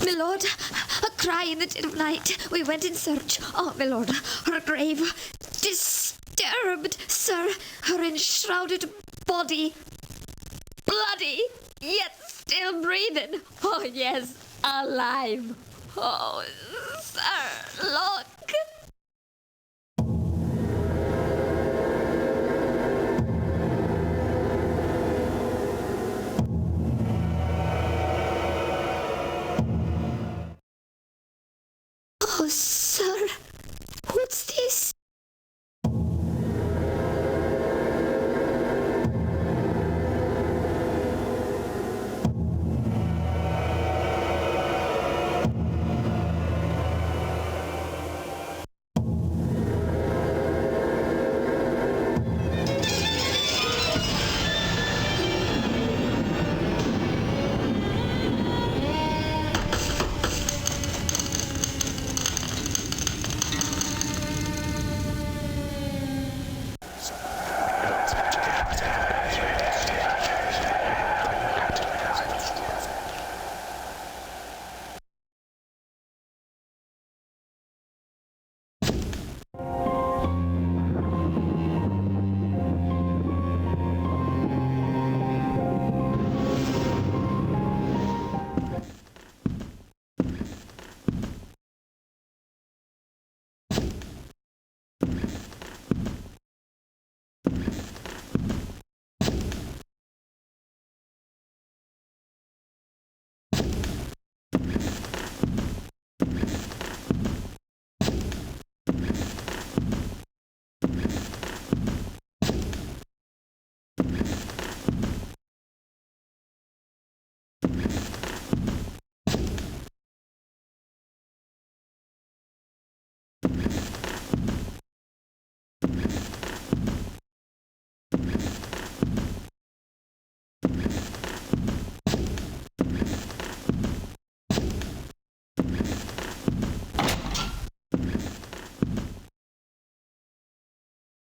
My lord, a cry in the dead of night. We went in search. Oh, my lord, her grave disturbed, sir. Her enshrouded body, bloody, yet still breathing. Oh, yes, alive. Oh, sir, look. Oh, sir, what's this?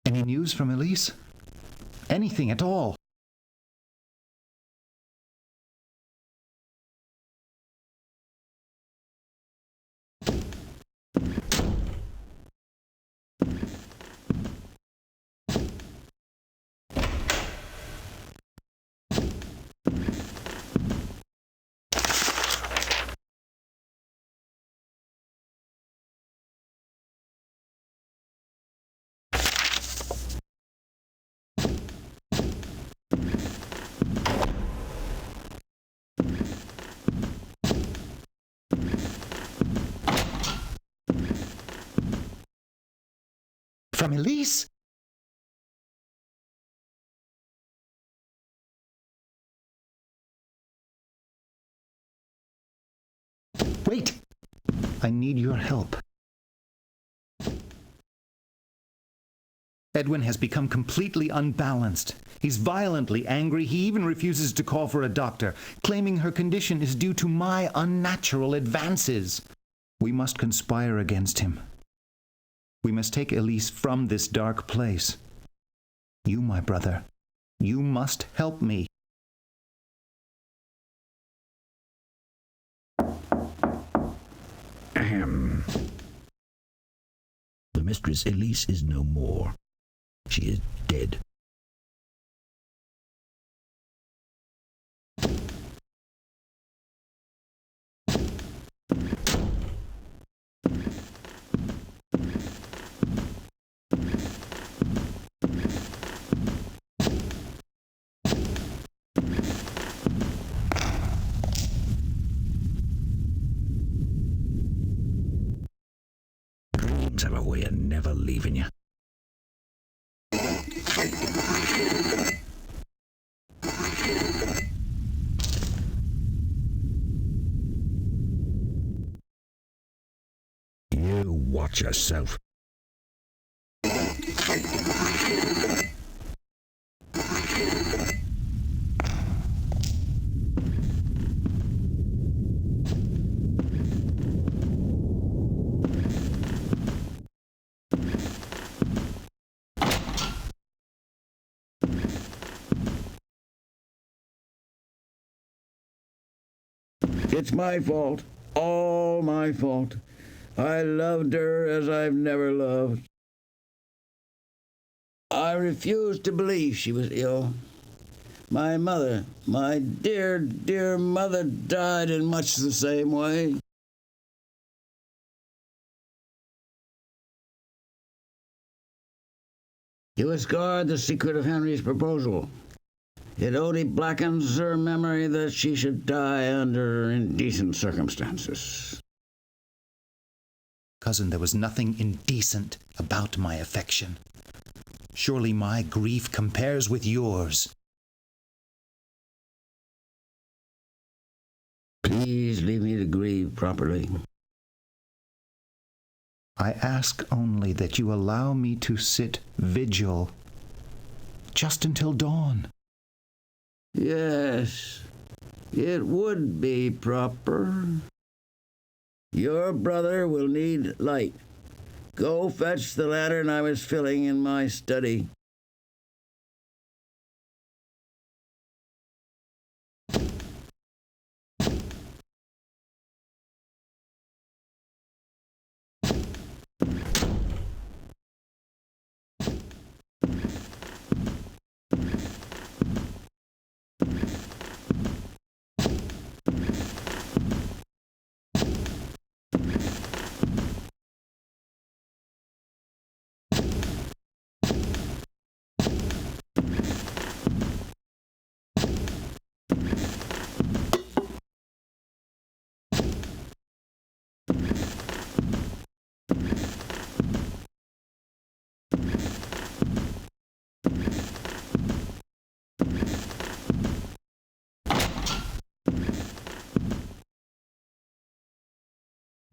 Any news from Elise? Anything at all? From Elise? Wait! I need your help. Edwin has become completely unbalanced. He's violently angry. He even refuses to call for a doctor, claiming her condition is due to my unnatural advances. We must conspire against him. We must take Elise from this dark place. You, my brother, you must help me. Ahem. The Mistress Elise is no more. She is dead. Dreams have a way of never leaving you. You watch yourself. It's my fault. All my fault. I loved her as I've never loved. I refused to believe she was ill. My mother, my dear, dear mother, died in much the same way. You discard the secret of Henry's proposal. It only blackens her memory that she should die under indecent circumstances. Cousin, there was nothing indecent about my affection. Surely my grief compares with yours. Please leave me to grieve properly. I ask only that you allow me to sit vigil just until dawn. Yes, it would be proper. Your brother will need light. Go fetch the lantern I was filling in my study.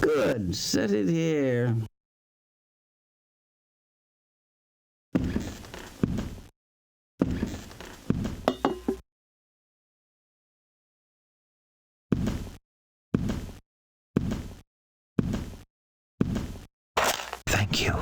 Good. Set it here. Thank you.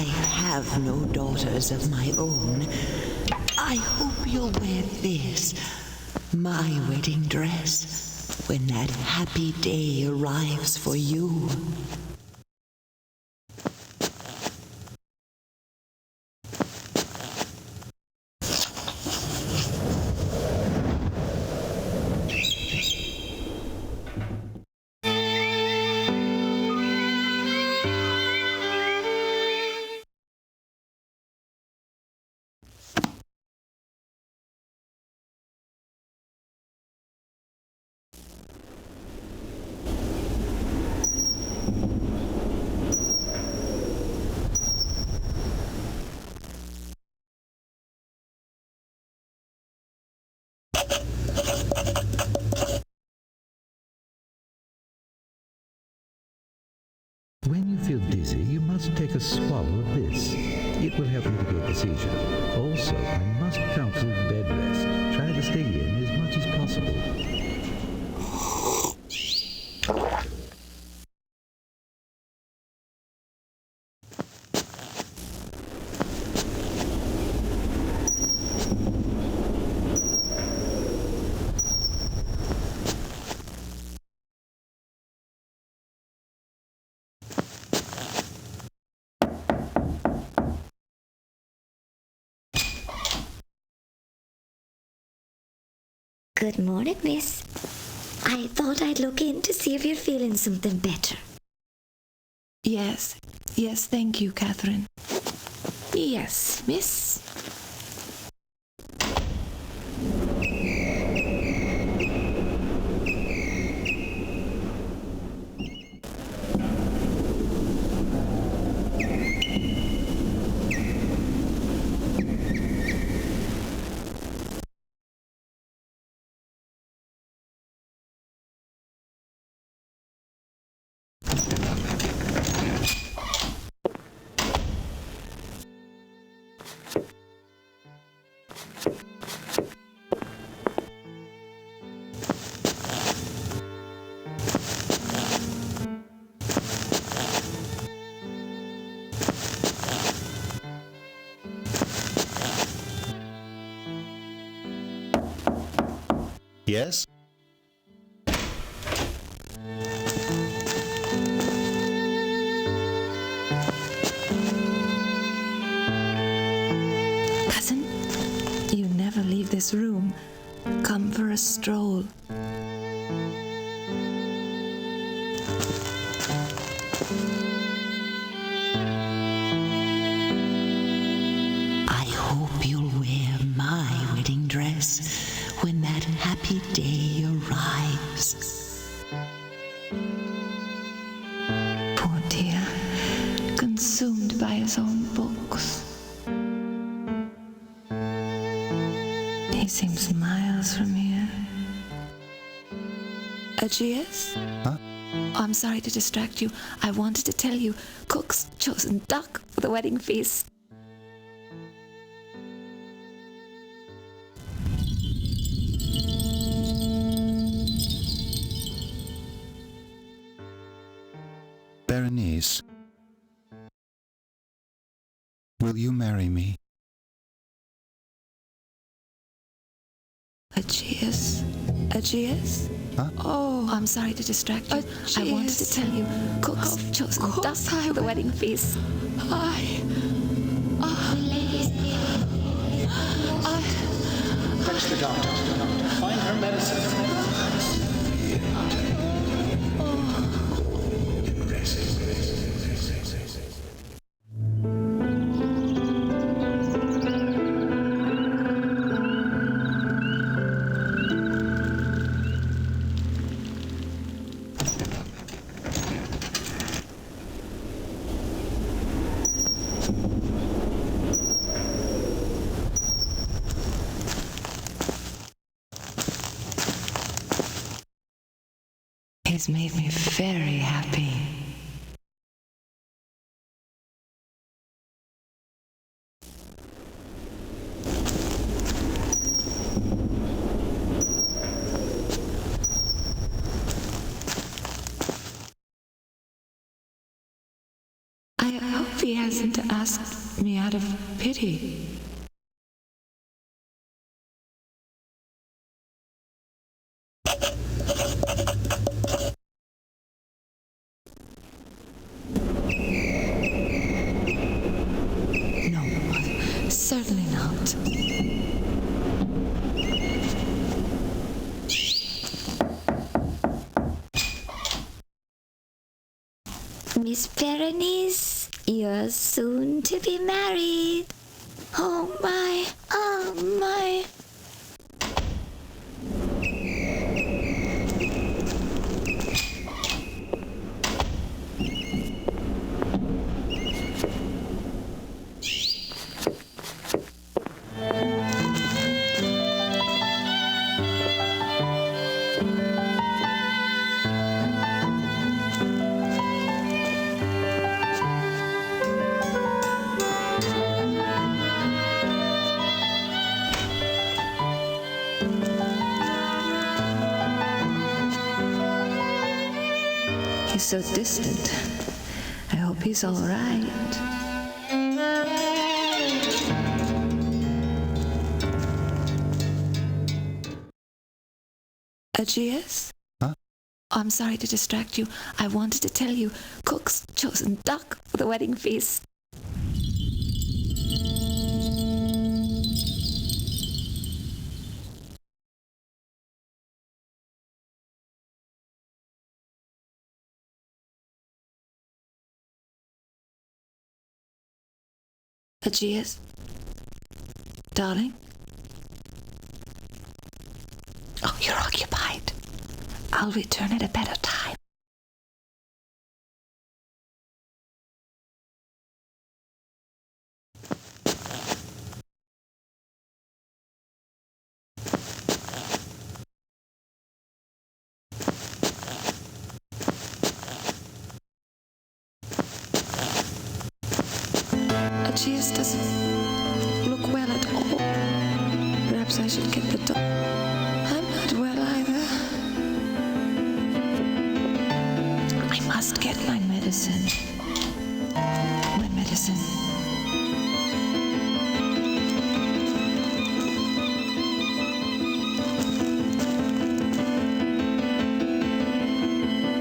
I have no daughters of my own. I hope you'll wear this, my wedding dress, when that happy day arrives for you. When you feel dizzy, you must take a swallow of this. It will help mitigate the seizure. Also, I must counsel bed rest. Try to stay in as much as possible. Good morning, miss. I thought I'd look in to see if you're feeling something better. Yes, thank you, Catherine. Yes, miss. Yes? Cousin, you never leave this room. Come for a stroll. I hope you'll wear my wedding dress when that happy day arrives. Poor dear, consumed by his own books. He seems miles from here. Egaeus? Huh? I'm sorry to distract you. I wanted to tell you, Cook's chosen duck for the wedding feast. Berenice, will you marry me? Egaeus? Egaeus? Huh? Oh, I'm sorry to distract you. I wanted to tell you, Cook's chosen duck for the wedding feast. Fetch the doctor. Find her medicine. He's made me very happy. I hope he hasn't asked me out of pity. No, certainly not. Miss Berenice, you're soon to be married. Oh my, oh my. He's so distant. I hope he's all right. Egaeus? Huh? I'm sorry to distract you. I wanted to tell you, Cook's chosen duck for the wedding feast. Egaeus? Darling? Oh, you're occupied. I'll return at a better time. Egaeus doesn't look well at all. Perhaps I should get the dog. I'm not well either. I must get my medicine. My medicine.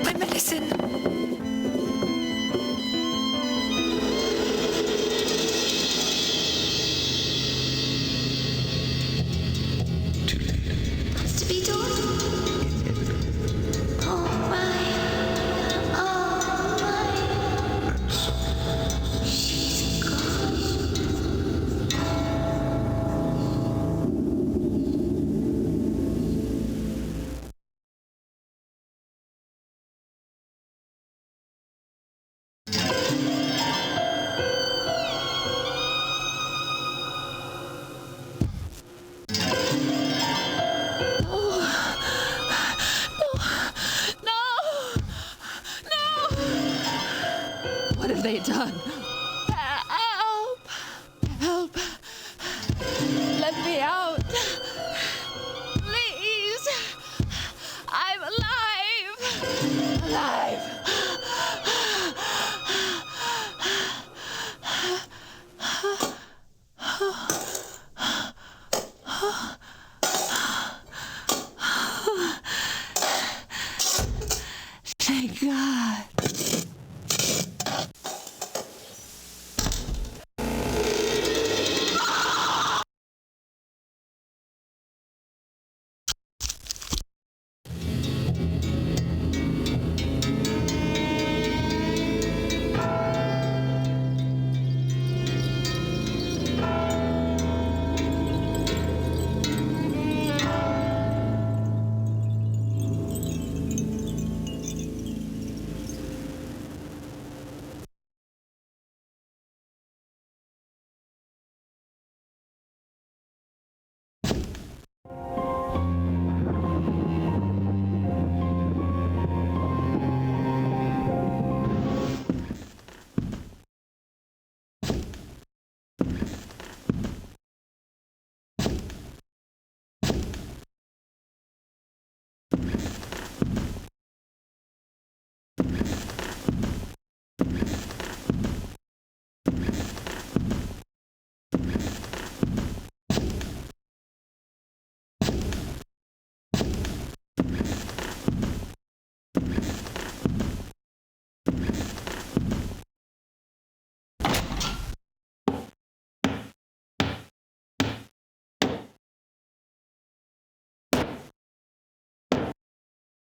My medicine. What's to be done? Oh my. Oh my. I'm sorry. She's gone. What have they done? Help! Help! Let me out! Please! I'm alive! Alive! Thank God.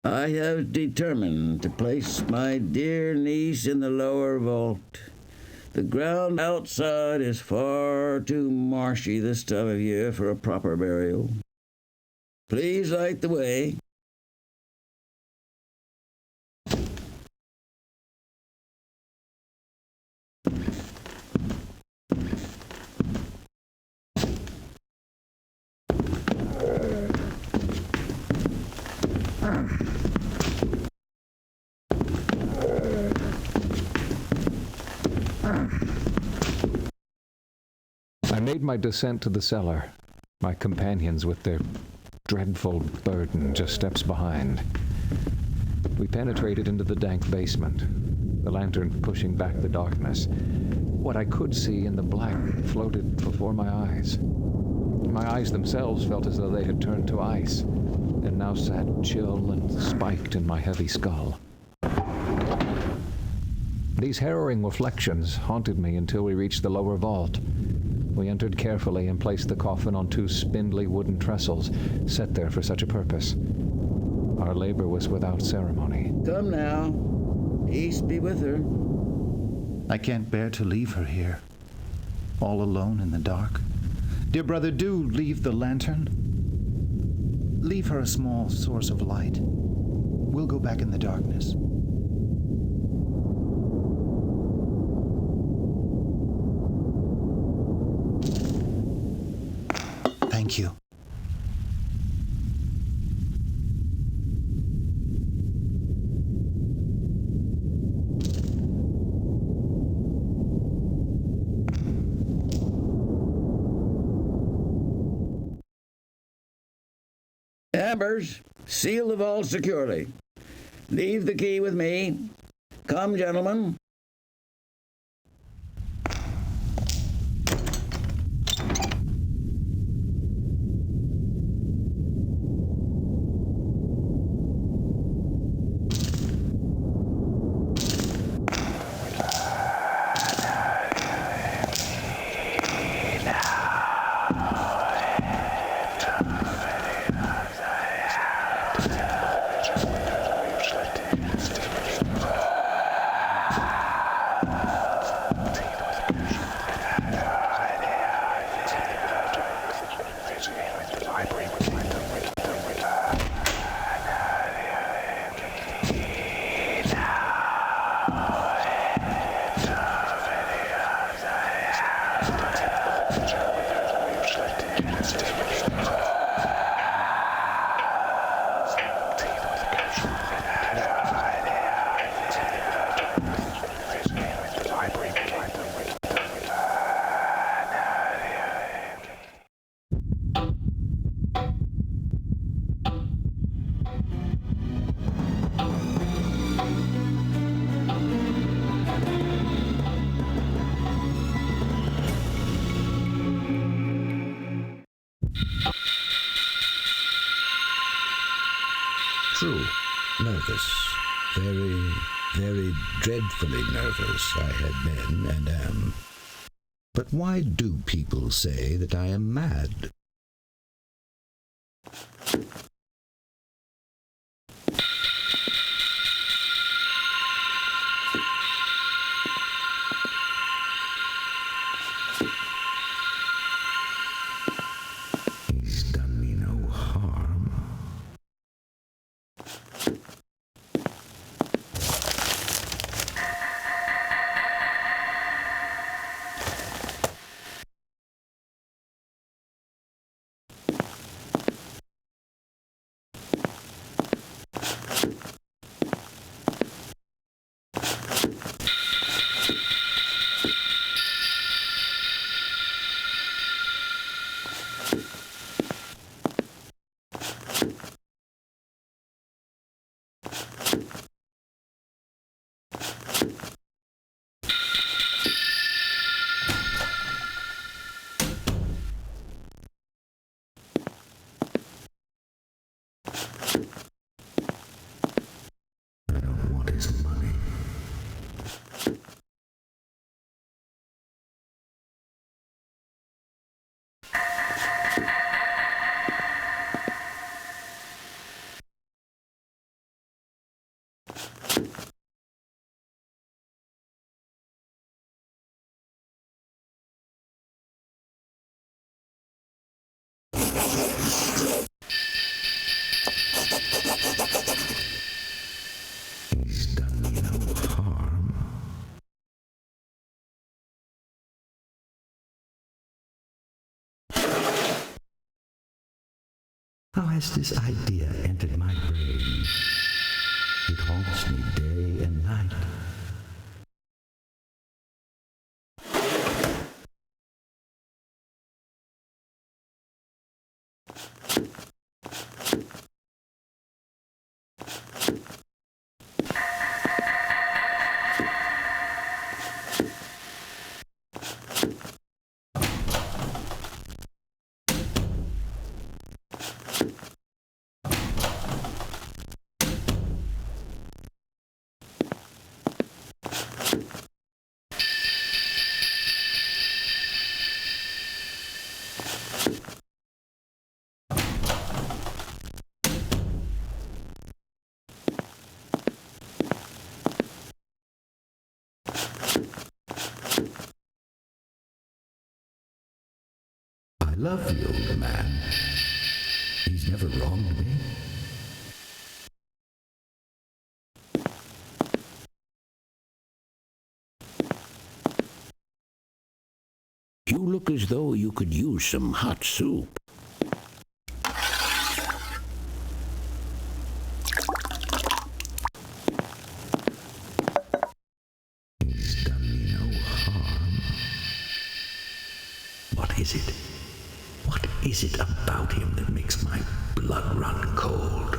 I have determined to place my dear niece in the lower vault. The ground outside is far too marshy this time of year for a proper burial. Please light the way. I made my descent to the cellar, my companions with their dreadful burden just steps behind. We penetrated into the dank basement, the lantern pushing back the darkness. What I could see in the black floated before my eyes. My eyes themselves felt as though they had turned to ice, and now sat chill and spiked in my heavy skull. These harrowing reflections haunted me until we reached the lower vault. We entered carefully and placed the coffin on two spindly wooden trestles, set there for such a purpose. Our labor was without ceremony. Come now. Peace be with her. I can't bear to leave her here, all alone in the dark. Dear brother, do leave the lantern. Leave her a small source of light. We'll go back in the darkness. Thank you. Ambers, seal the vault securely. Leave the key with me. Come, gentlemen. True. Nervous. Very, very dreadfully nervous I had been and am. But why do people say that I am mad? How has this idea entered my brain? It haunts me day and night. I love the old man. He's never wronged me. You look as though you could use some hot soup. He's done me no harm. What is it? What is it about him that makes my blood run cold?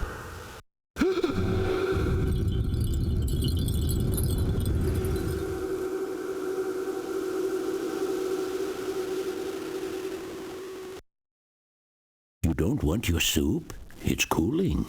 You don't want your soup? It's cooling.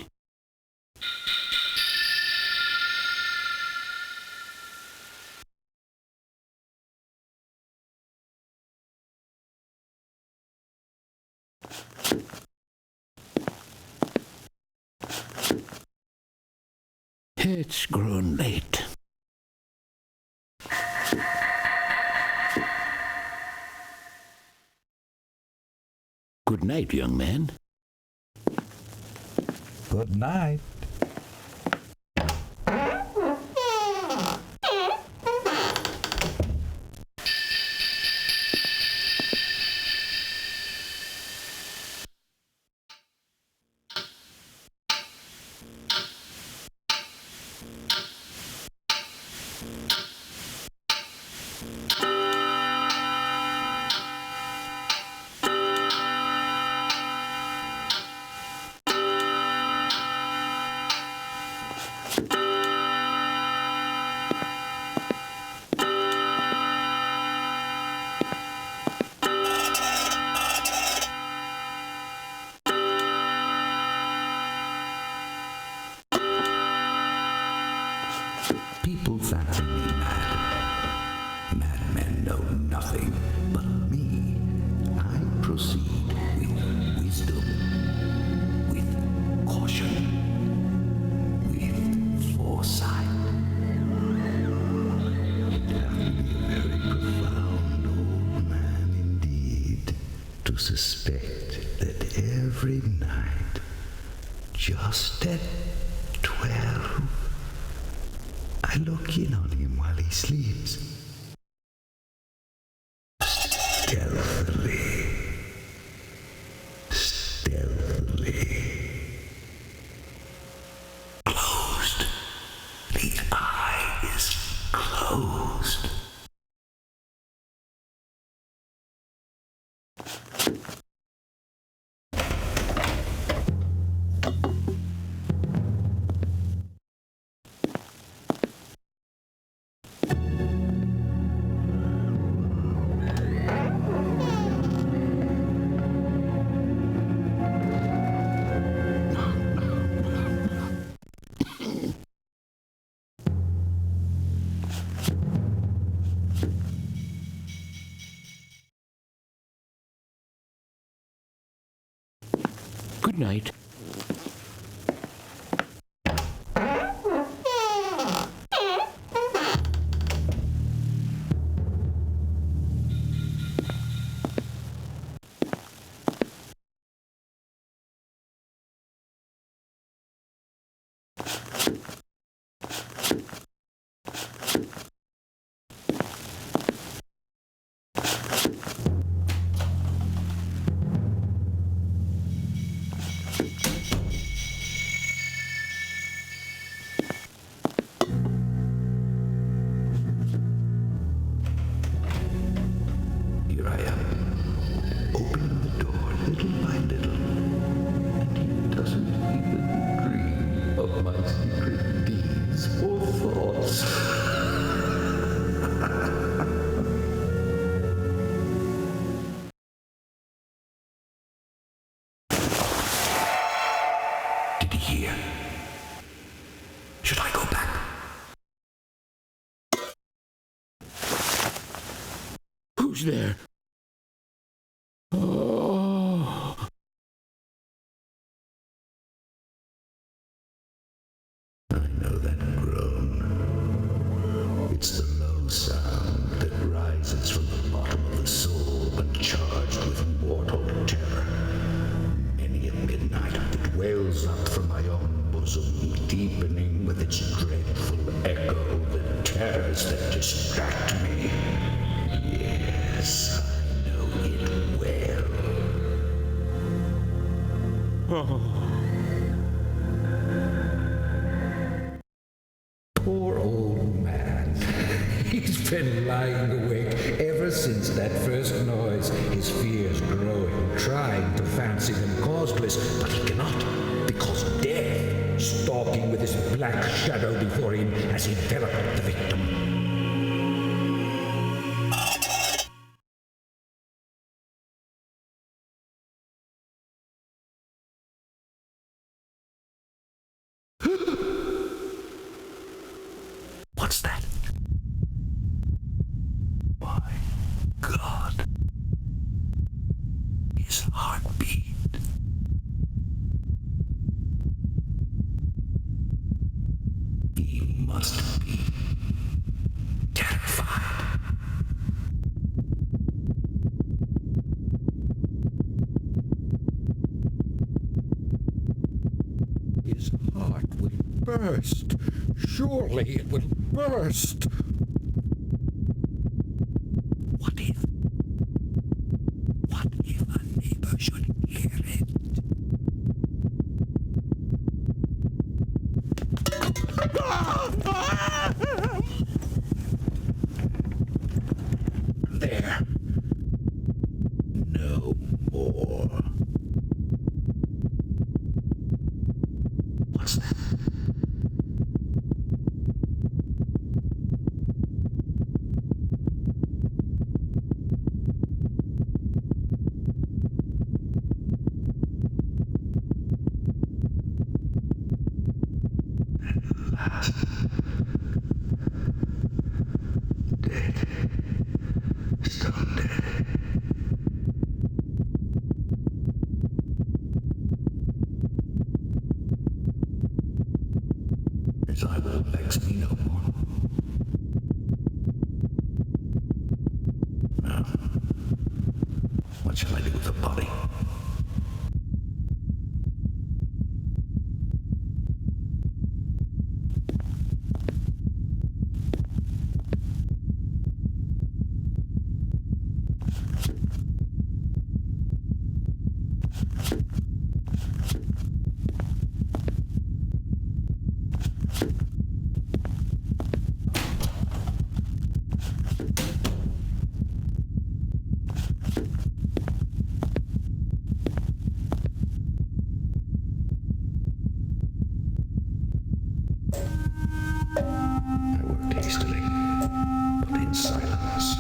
It's grown late. Good night, young man. Good night. People fancy me mad. Madmen know nothing but me. I proceed with wisdom, with caution, with foresight. You'd have to be a very profound old man indeed to suspect that every night, just at 12, I look in on him while he sleeps. Stealthily. Closed. The eye is closed. Good night. Who's there? Oh. I know that groan. It's the low sound that rises from the bottom of the soul when charged with mortal terror. Many a midnight it wails up from my own bosom, deepening with its dreadful echo the terrors that distract me. Yes, I know it well. Oh. Poor old man. He's been lying awake ever since that first noise, his fears growing, trying to fancy them causeless, but he cannot, because death, stalking with his black shadow before him, has enveloped the victim. What's that? My God. His heartbeat. He must be terrified. His heart will burst. Surely it will burst. What if a neighbor should hear it? There. No more. What's that? Dead. Stone dead. His eye will vex me no more. Now, what shall I do with the body? I worked hastily, but in silence.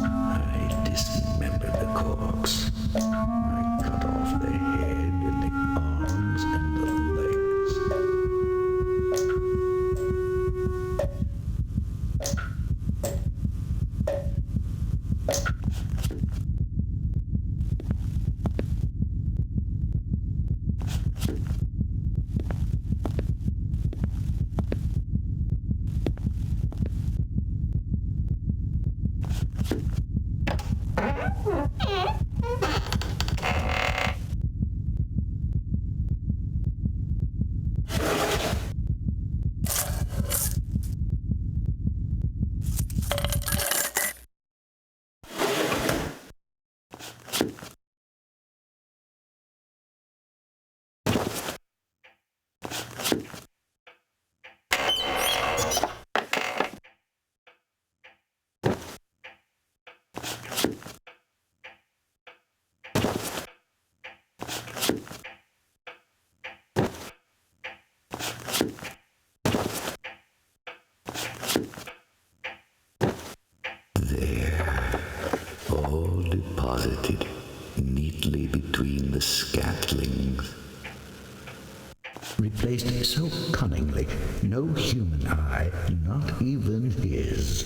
I dismembered the corpse. I cut off the head and the arms and the legs. Deposited neatly between the scatlings. Replaced so cunningly, no human eye, not even his,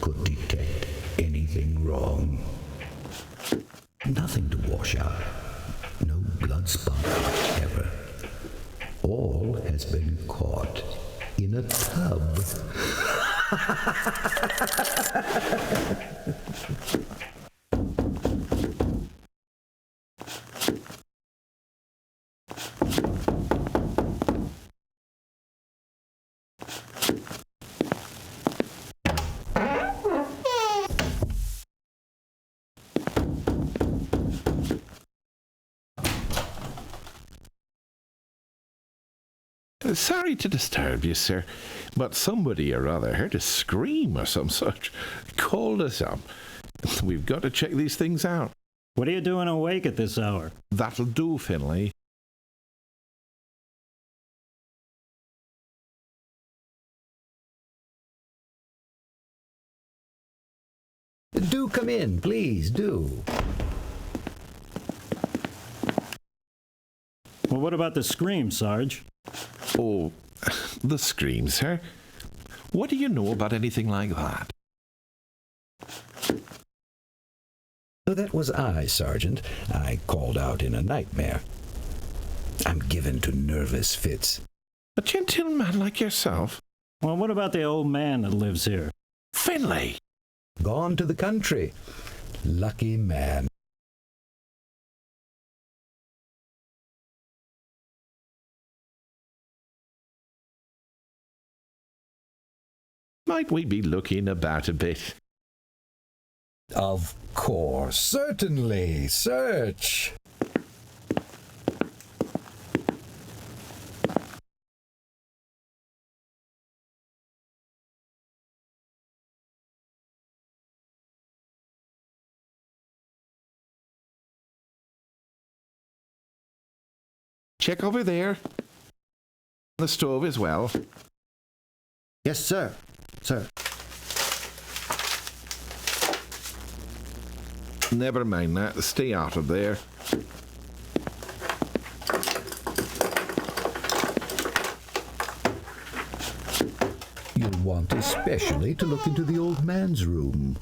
could detect anything anything wrong. Nothing to wash out. No blood spot whatever. All has been caught in a tub. Sorry to disturb you, sir, but somebody or other heard a scream or some such. Called us up. We've got to check these things out. What are you doing awake at this hour? That'll do, Finlay. Do come in, please, do. Well, what about the scream, Sarge? Oh, the scream, sir. What do you know about anything like that? So that was I, Sergeant. I called out in a nightmare. I'm given to nervous fits. A gentleman like yourself? Well, what about the old man that lives here? Finlay! Gone to the country. Lucky man. Might we be looking about a bit? Of course, certainly. Search. Check over there. The stove as well. Yes, sir. Sir. Never mind that. Stay out of there. You'll want especially to look into the old man's room.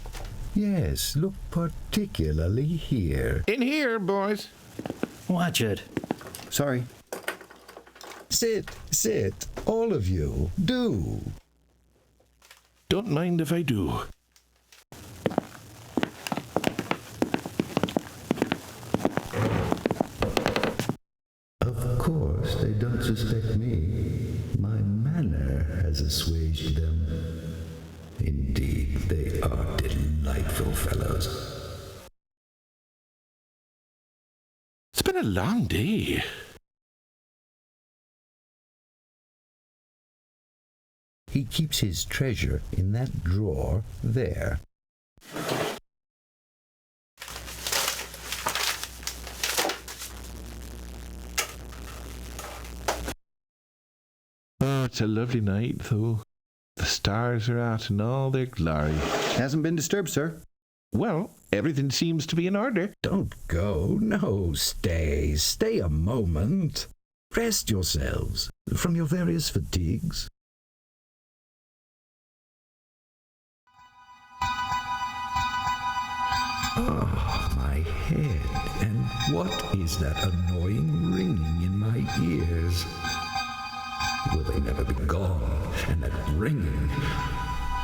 Yes, look particularly here. In here, boys. Watch it. Sorry. Sit, all of you. Do. Don't mind if I do. Of course, they don't suspect me. My manner has assuaged them. Indeed, they are delightful fellows. It's been a long day. He keeps his treasure in that drawer there. Oh, it's a lovely night, though. The stars are out in all their glory. Hasn't been disturbed, sir. Well, everything seems to be in order. Don't go. No, stay. Stay a moment. Rest yourselves from your various fatigues. Ah, my head. And what is that annoying ringing in my ears? Will they never be gone? And that ringing.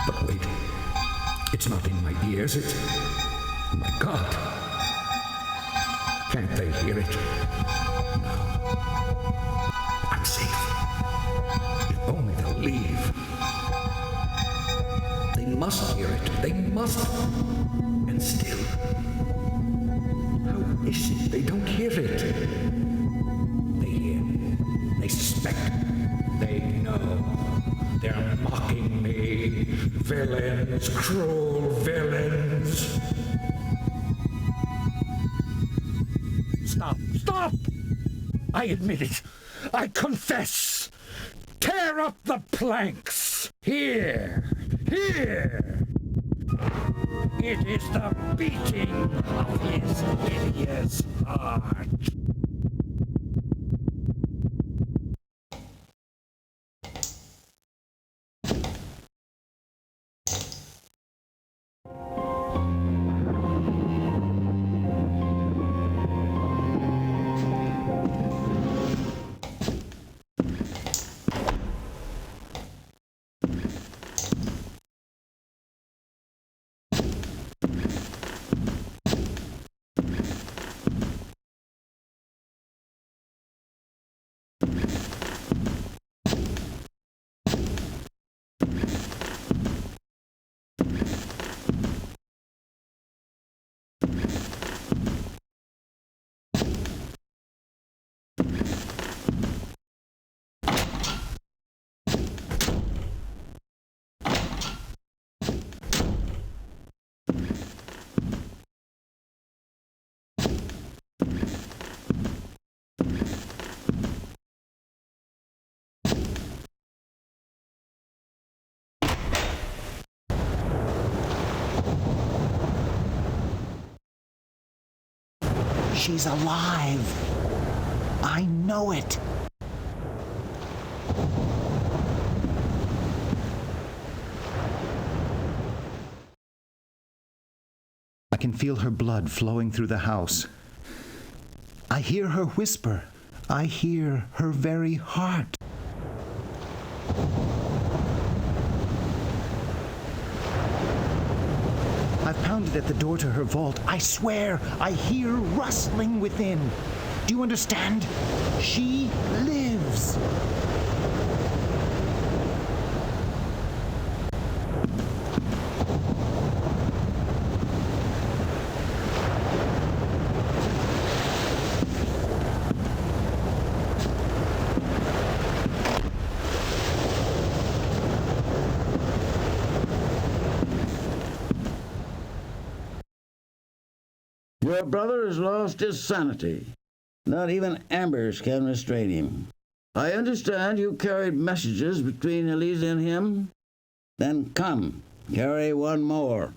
But wait. It's not in my ears. It's... My God. Can't they hear it? No. I'm safe. If only they'll leave. They must hear it. They must. And still, how is it they don't hear it? They hear. They suspect. They know. They're mocking me. Villains, cruel villains. Stop. Stop! I admit it. I confess. Tear up the planks. Here. Here. It is the beating of his hideous heart. She's alive. I know it. I can feel her blood flowing through the house. I hear her whisper. I hear her very heart. I've pounded at the door to her vault. I swear, I hear rustling within. Do you understand? She lives. Your brother has lost his sanity. Not even embers can restrain him. I understand you carried messages between Elise and him. Then come, carry one more.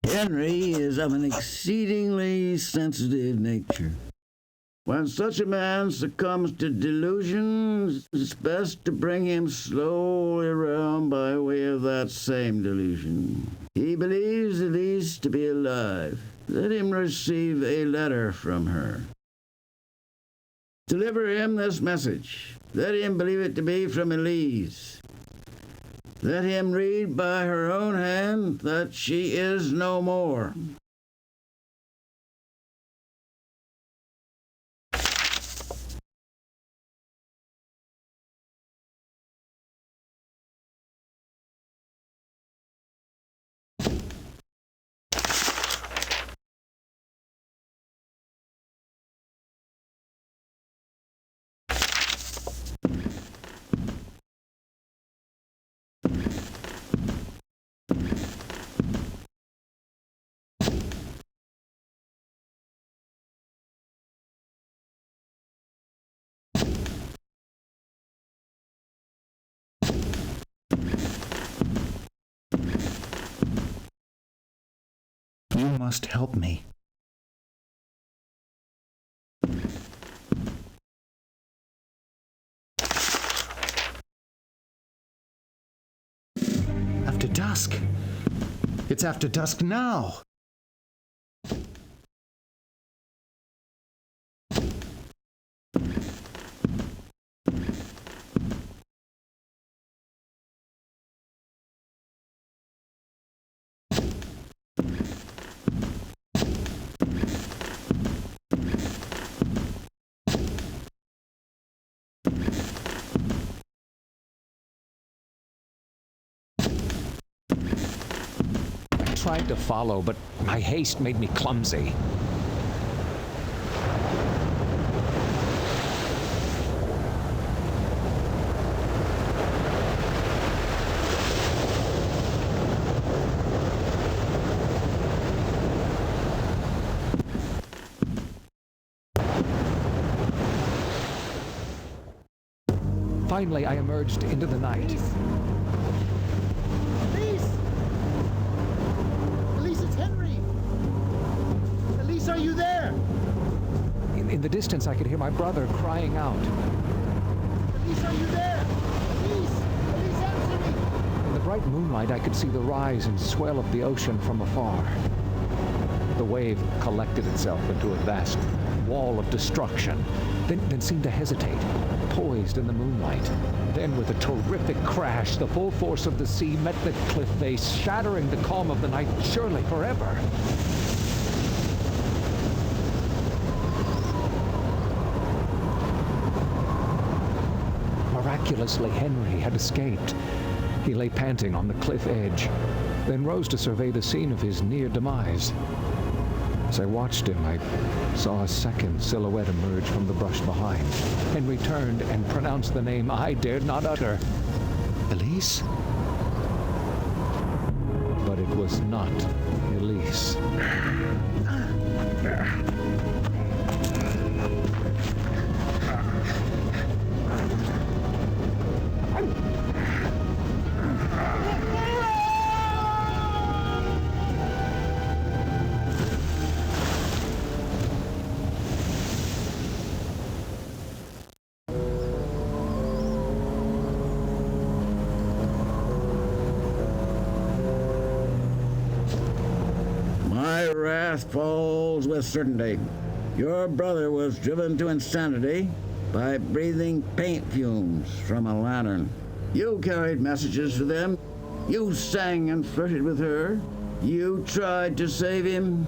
Henry is of an exceedingly sensitive nature. When such a man succumbs to delusions, it's best to bring him slowly around by way of that same delusion. He believes Elise to be alive. Let him receive a letter from her. Deliver him this message. Let him believe it to be from Elise. Let him read by her own hand that she is no more. You must help me. After dusk. It's after dusk now. I tried to follow, but my haste made me clumsy. Finally, I emerged into the night. Are you there? In the distance, I could hear my brother crying out. Elise, are you there? Elise! Elise, answer me! In the bright moonlight, I could see the rise and swell of the ocean from afar. The wave collected itself into a vast wall of destruction, then seemed to hesitate, poised in the moonlight. Then, with a terrific crash, the full force of the sea met the cliff face, shattering the calm of the night, surely forever. Miraculously, Henry had escaped. He lay panting on the cliff edge, then rose to survey the scene of his near demise. As I watched him, I saw a second silhouette emerge from the brush behind. Henry turned and pronounced the name I dared not utter. Elise? But it was not Elise. My wrath falls with certainty. Your brother was driven to insanity by breathing paint fumes from a lantern. You carried messages to them. You sang and flirted with her. You tried to save him.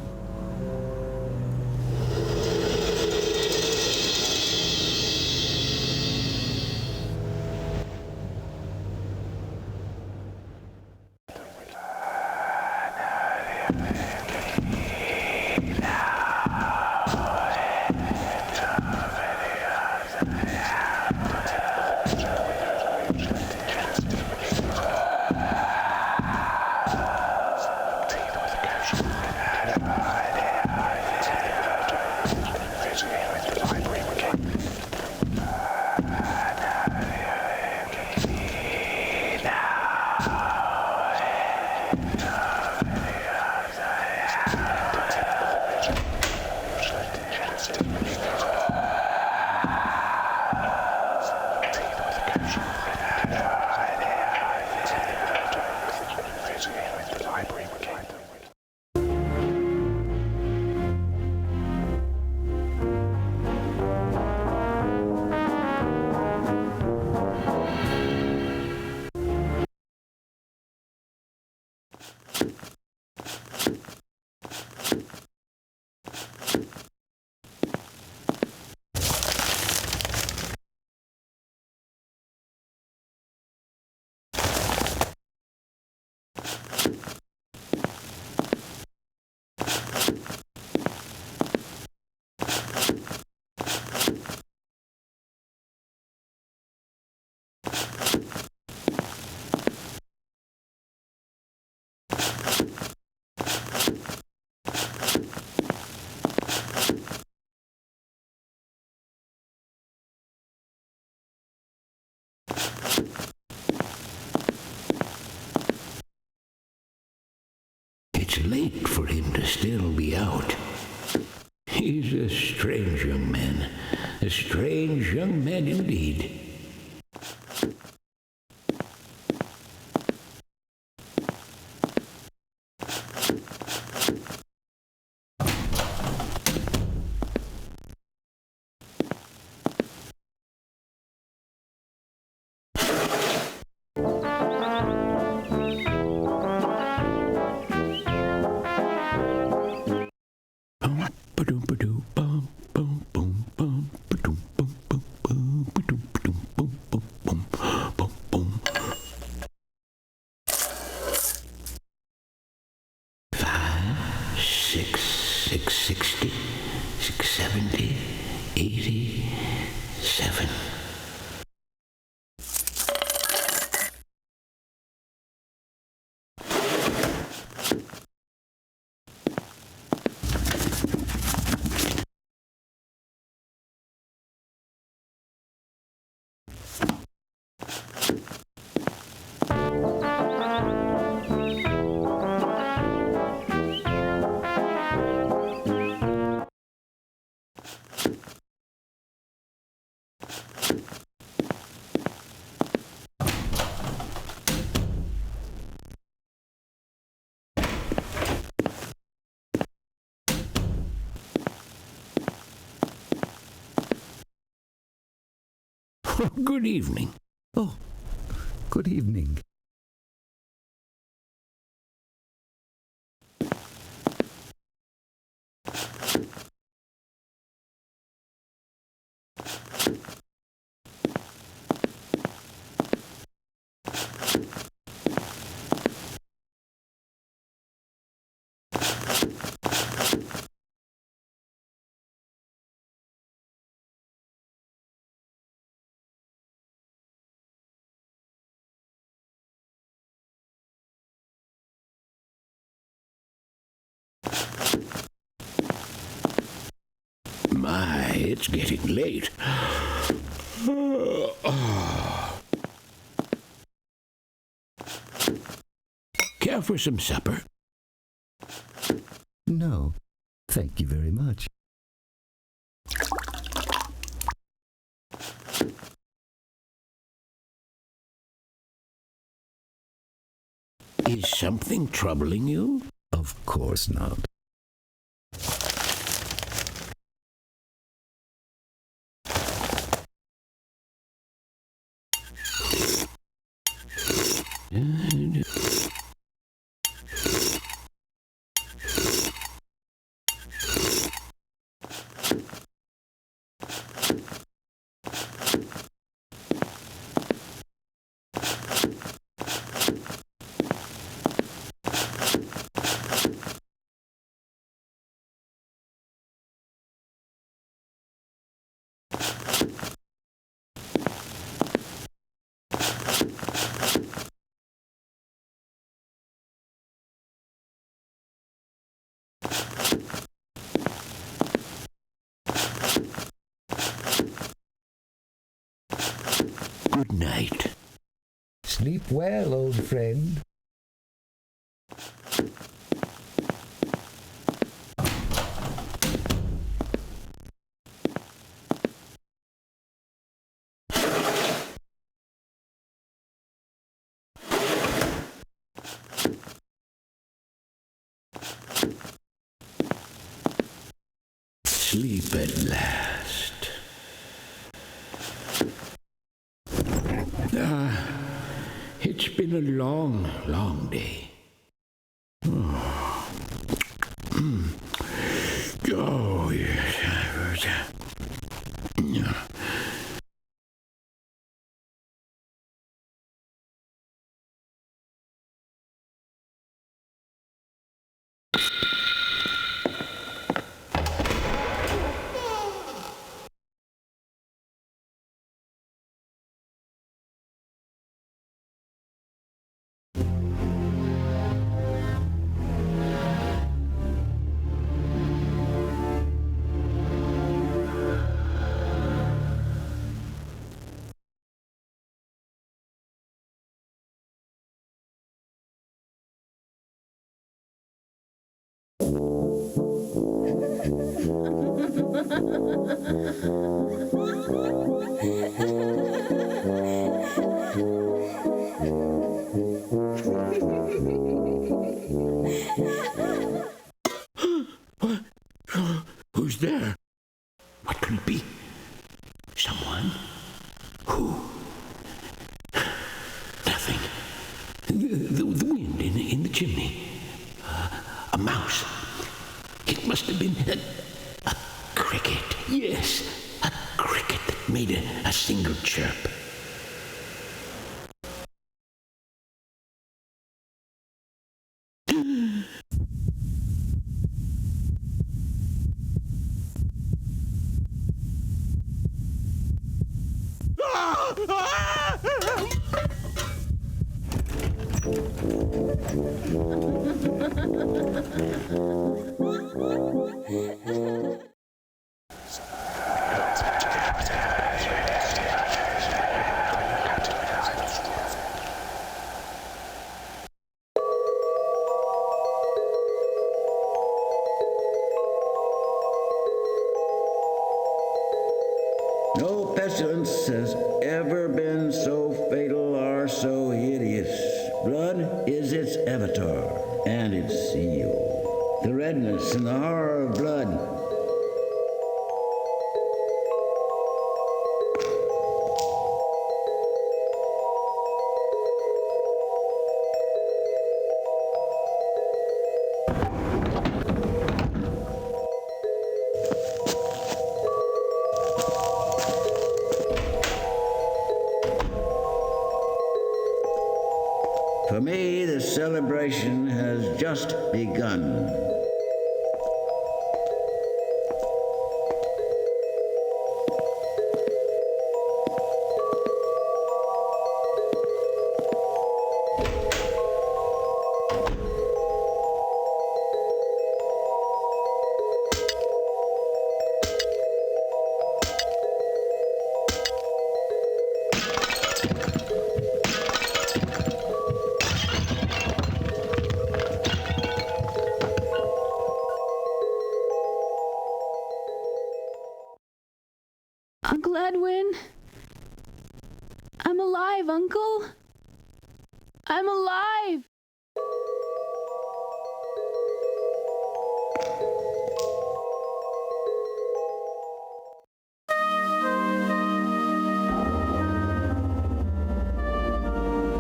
It's late for him to still be out. He's a strange young man. A strange young man indeed. Good evening. Oh, good evening. It's getting late. Care for some supper? No, thank you very much. Is something troubling you? Of course not. Good night. Sleep well, old friend. Sleep at last. It's been a long, long day. Oh, yes. Who's there? What could it be? Someone? Who? Nothing. The wind in the chimney. A mouse. It must have been a cricket. Yes, a cricket that made a single chirp. No pestilence has ever been so fatal or so hideous. Blood is its avatar and its seal. The redness and the horror of blood. For me, the celebration has just begun. Uncle Edwin? I'm alive, Uncle. I'm alive!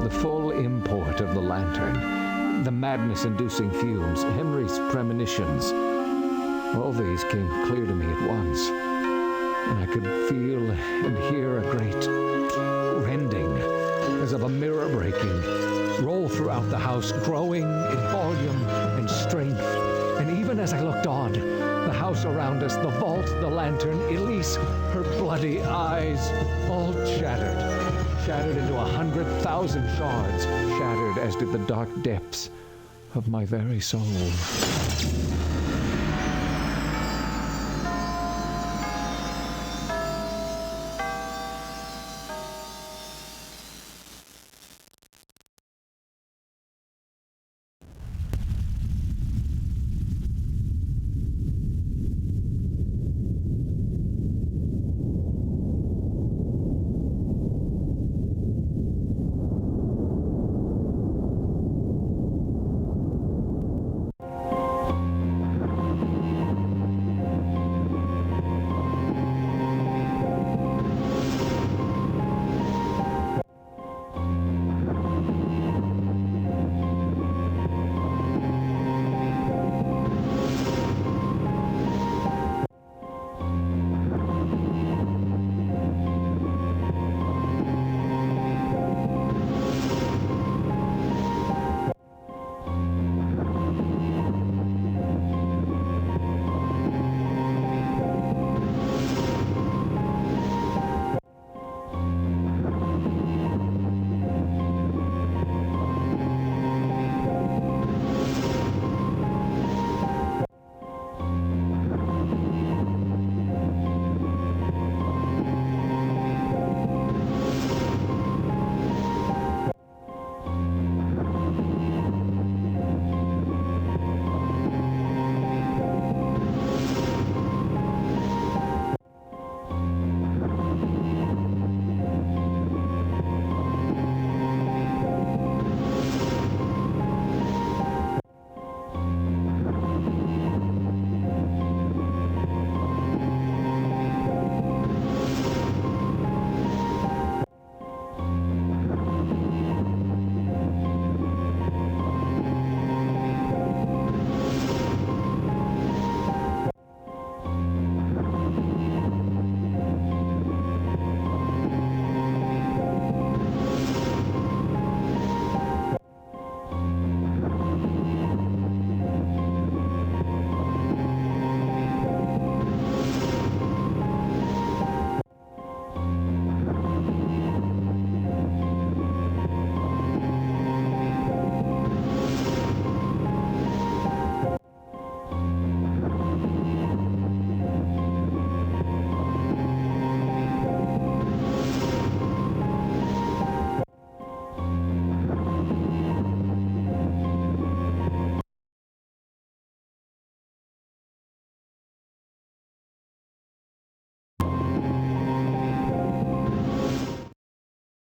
The full import of the lantern, the madness-inducing fumes, Henry's premonitions, all these came clear to me at once, and I could feel and hear a great rending, as of a mirror breaking, roll throughout the house, growing in volume and strength. And even as I looked on, the house around us, the vault, the lantern, Elise, her bloody eyes, all shattered into 100,000 shards, shattered as did the dark depths of my very soul.